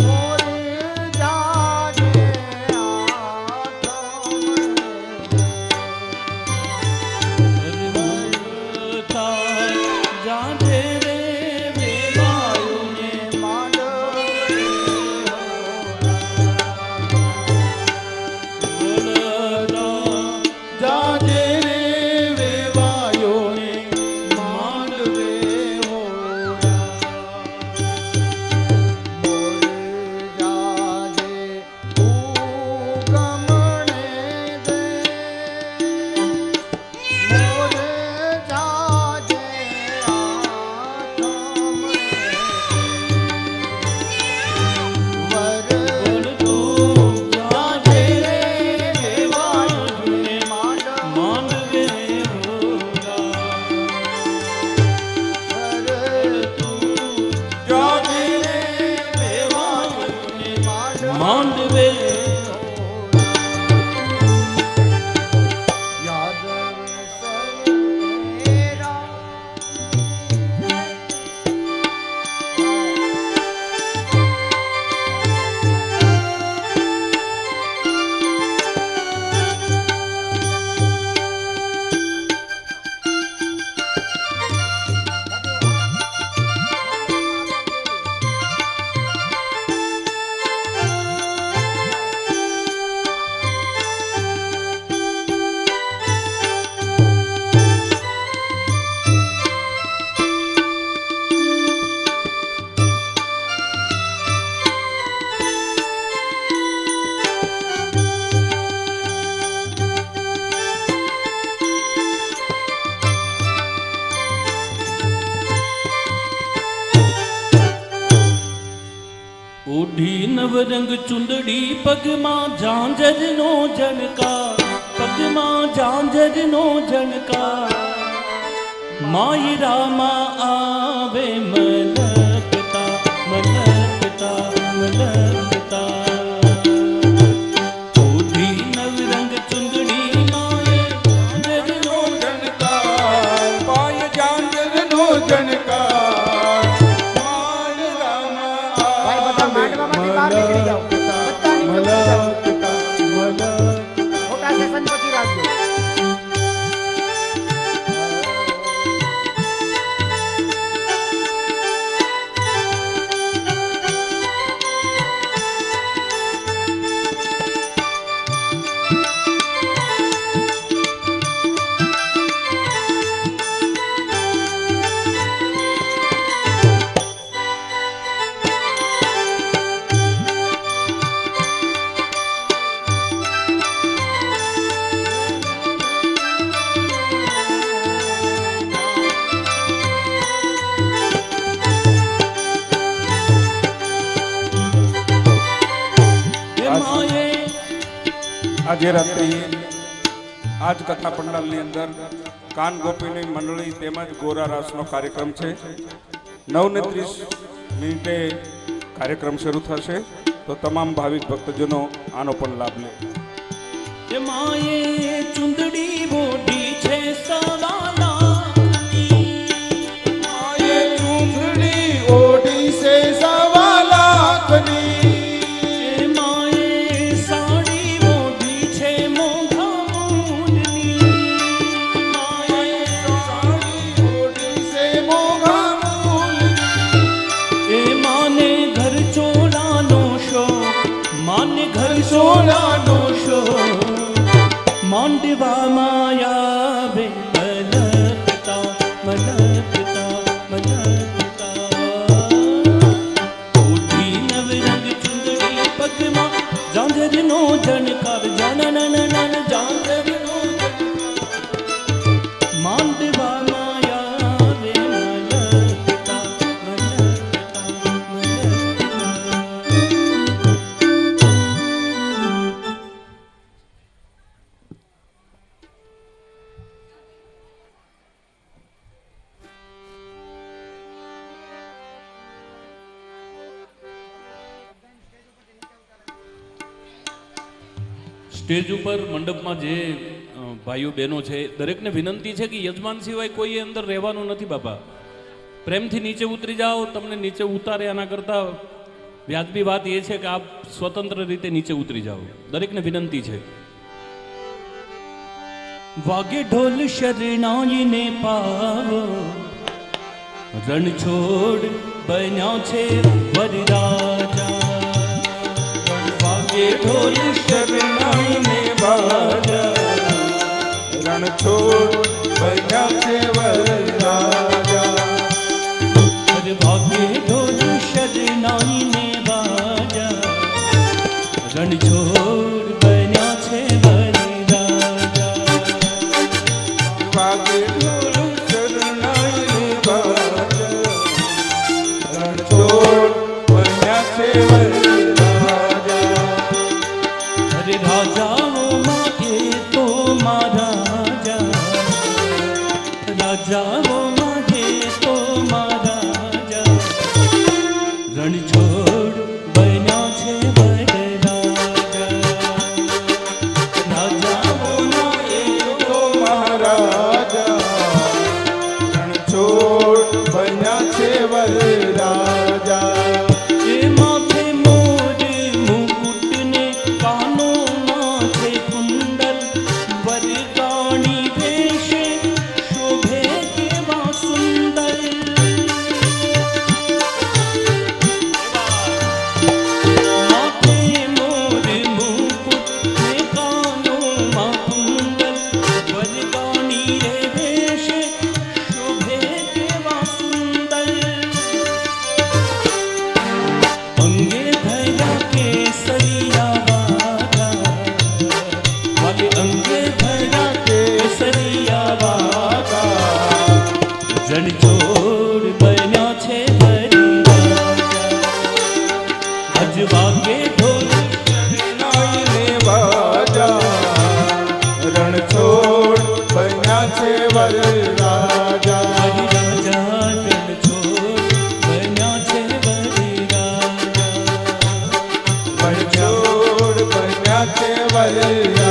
મોર જાજે જાજે રે વેવાયુને જાજે માંડવે ઓઢી નવરંગ ચુંદડી પગમાં ઝાંઝરનો ઝણકાર, પગમાં ઝાંઝરનો ઝણકાર. માયરામાં આવે મલકતા મલકતા મલકતા. ઓઢી નવરંગ ચુંદડી માય ઝાંઝરનો ઝણકાર, પાય ઝાંઝરનો ઝણકાર. માંડવામાંથી બહાર નીકળી જાઓ. બધાની નીકળી જાઓ. મોટા સેશન પછી રાખજો. આજે રાત્રે આજ કથા પંડાલની અંદર કાન ગોપીની મંડળી તેમજ ગોરા રાસનો કાર્યક્રમ છે. 9:30 કાર્યક્રમ શરૂ થશે, તો તમામ ભાવિક ભક્તજનો આનો પણ લાભ લે. એ માએ ચુંદડી બોડી છે સવાલા, માએ ચૂંદડી ઓઢી છે સવા લાખની, એ માએ સાડી બોડી છે મોંઘા મૂલની, માએ સાડી ઓઢી છે મોંઘા મૂલની, એ માને ઘર ચોલાનો શોખ, માને ઘર ચોલાનો શોખ, માંડવામાં આવે મલકતા મલકતા મલકતા. ઉઠી નવરંગ ચુંદડી પગમાં, ઝાંઝરનો ઝણકાર જાનનનનન ઝાંઝરનો માંડવામાં આવે મલકતા મલકતા મલકતા. સ્ટેજ ઉપર મંડપમાં જે ભાઈઓ બહેનો છે, દરેકને વિનંતી છે કે યજમાન સિવાય કોઈએ અંદર રહેવાનું નથી. બાપા, પ્રેમથી નીચે ઉતરી જાઓ. તમને નીચે ઉતારે એના કરતાં વ્યાજબી વાત એ છે કે આપ સ્વતંત્ર રીતે નીચે ઉતરી જાઓ. દરેકને વિનંતી છે. વાગે ઢોલ શરણાઈને પાવો, રણ છોડ બન્યા છે વરરાજા. વાગે ઢોલ શરણાઈને બાજા, રણછોડ બન્યા છે વરરાજા. અરે વાગે ઢોલ શરણાઈને બાજા, રણછોડ બન્યા છે વરરાજા. વાગે ઢોલ શરણાઈને બાજા, રણછોડ બન્યા છે વરરાજા. અરે રાજાઓમાં એ તો મહારાજા, રાજાઓમાં એ તો મહારાજા, રણછોડ બન્યા છે વરરાજા. રાજાઓમાં એ તો મહારાજા, રણછોડ બન્યા છે વરરાજા. એ માથે મોર મુકુટને, કાનોમાં છે કુંડલ, વરગાણી વેશે શોભે કેવા સુંદર. માથે મોર મુકુટ ને કાનોમાં કુંડલ, વરગાણી રે વેશે શોભે કેવા સુંદર. અંગે ધર્યા કેસરિયા વાગા, વાગે અંગે ધર્યા કેસરિયા વાગા, રણછોડ બન્યા છે વરરાજા. અજ વાગે ઢોલ શરણાઈને બાજા, રણછોડ બન્યા છે વરરાજા. હરિરાજા, રણછોડ બન્યા છે વરરાજા. રણછોડ બન્યા છે વરરાજા.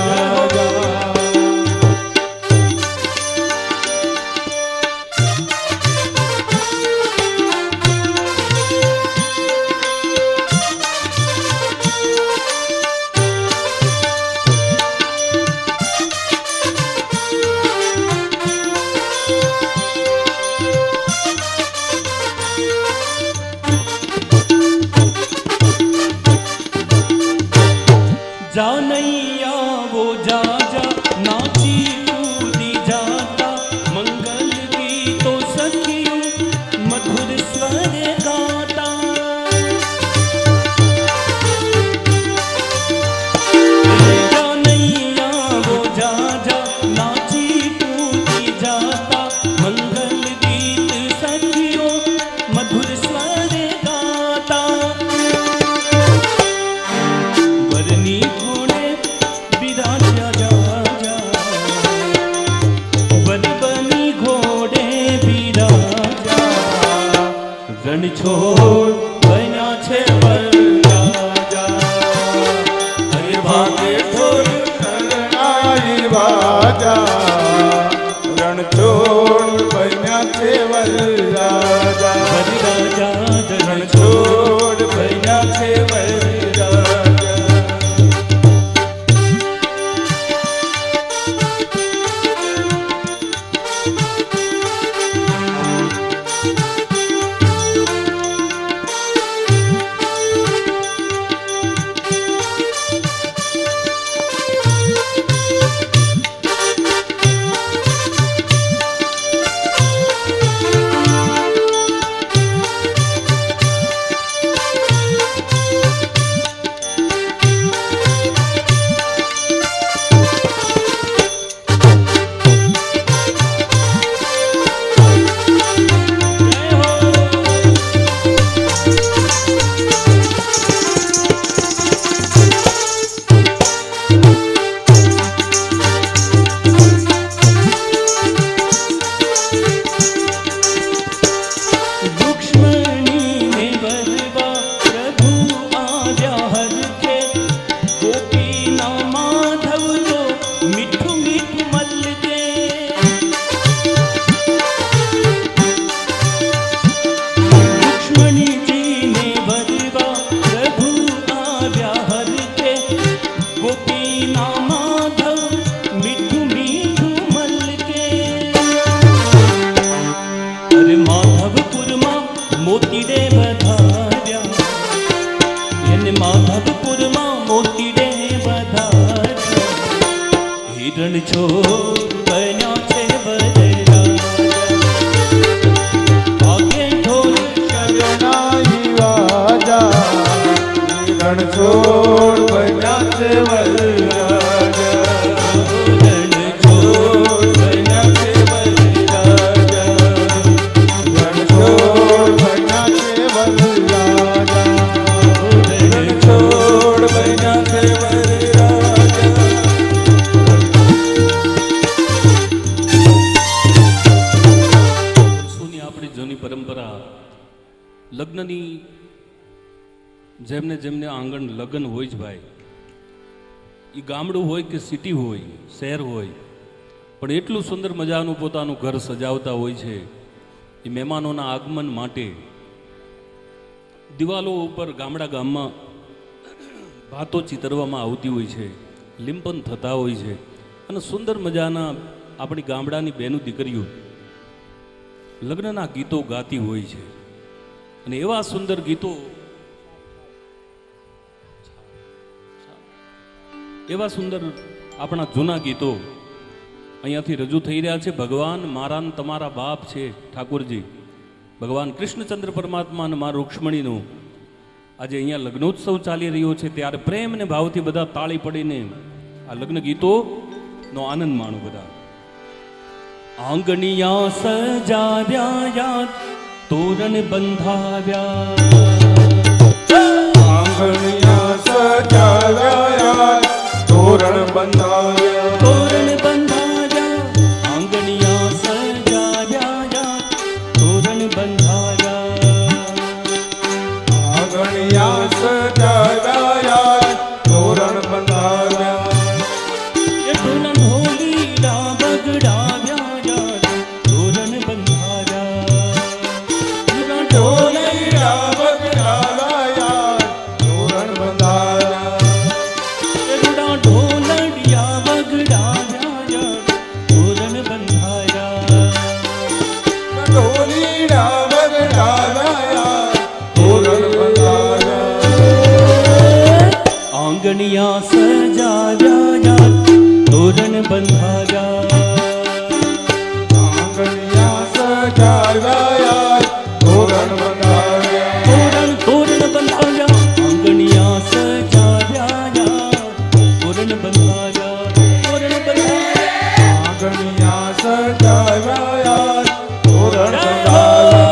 રાજા રણછોડ બન્યા છે વરરાજા વરરાજા રણછોડ બન્યા છે વરરાજા રણછોડ બન્યા છે વરરાજા આગે ઢોલ શરણાઈ વાજા રણછોડ બન્યા છે વરરાજા રણછોડ બન્યા છે વરરાજા રણછોડ બન્યા છે વરરાજા રણછોડ બન્યા છે વરરાજા પરંપરા લગ્નની જેમને જેમને આંગણ લગ્ન હોય જ ભાઈ, એ ગામડું હોય કે સિટી હોય, શહેર હોય, પણ એટલું સુંદર મજાનું પોતાનું ઘર સજાવતા હોય છે. એ મહેમાનોના આગમન માટે દિવાલો ઉપર ગામડા ગામમાં ભાતો ચિતરવામાં આવતી હોય છે, લિંપન થતા હોય છે, અને સુંદર મજાના આપણી ગામડાની બહેનો દીકરીઓ લગ્નના ગીતો ગાતી હોય છે. અને એવા સુંદર ગીતો, એવા સુંદર આપણા જૂના ગીતો અહીંયાથી રજૂ થઈ રહ્યા છે. ભગવાન મારા ને તમારા બાપ છે ઠાકોરજી, ભગવાન કૃષ્ણચંદ્ર પરમાત્મા અને મા રૂક્ષ્મણીનું આજે અહીંયા લગ્નોત્સવ ચાલી રહ્યો છે. ત્યારે પ્રેમ અને ભાવથી બધા તાળી પડીને આ લગ્ન ગીતોનો આનંદ માણો બધા. આંગણિયા સજાવ્યા, તોરણ બંધાવ્યા, આંગણિયા સજાવ્યા, તોરણ બંધાવ્યા, તોરણ બંધાવ્યા, આંગણિયા સજાવ્યા, તોરણ બંધાવ્યા, આંગણિયા સજાવ્યા, તોરણ બંધાવ્યા, એ ઢોલા ઢોલીડા બગડાવ્યા, આંગણિયા સજાવ્યા, તોરણ બંધાવ્યા, આંગણિયા સજાવ્યા, તોરણ બંધાવ્યા, તોરણ તોરણ બંધાવ્યા, આંગણિયા સજાવ્યા, તોરણ બંધાવ્યા, તોરણ બંધાવ્યા, આંગણિયા સજાવ્યા, તોરણ બંધાવ્યા.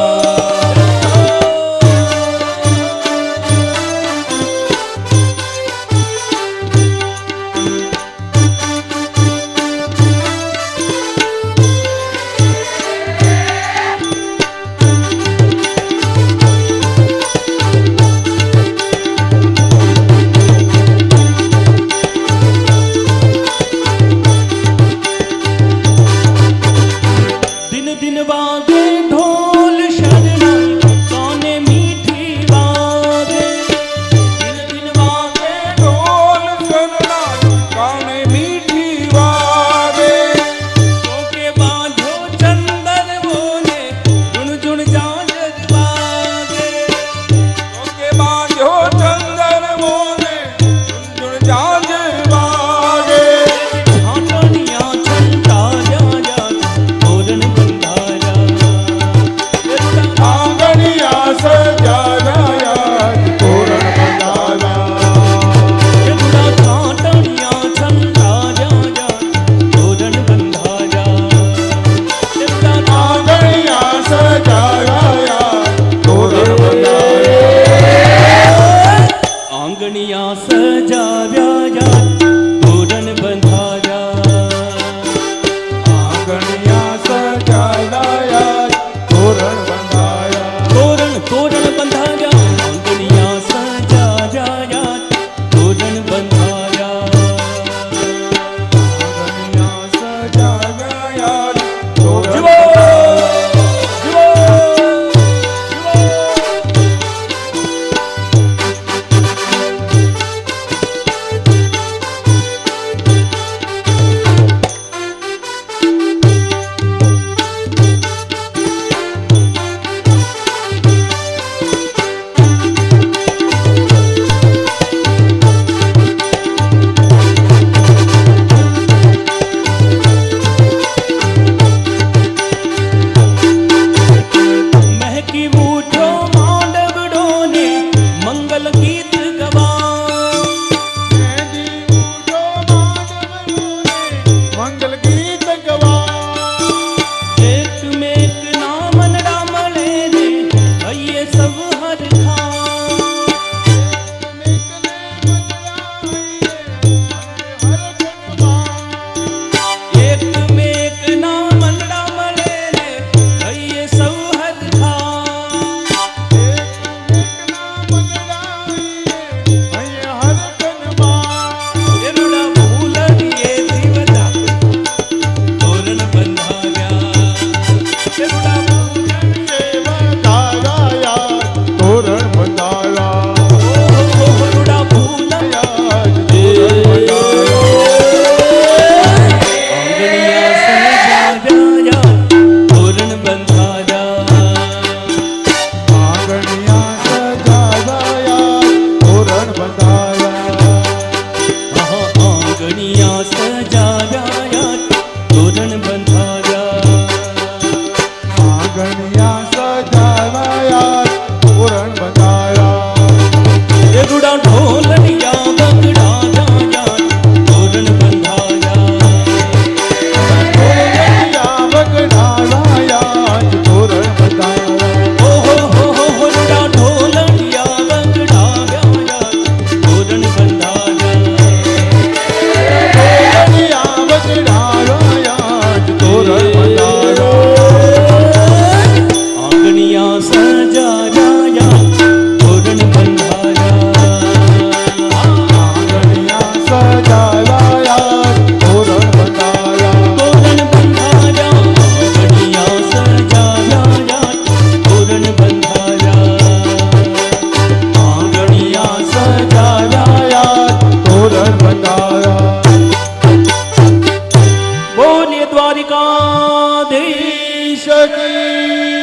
દ્વારિકાધીશ કી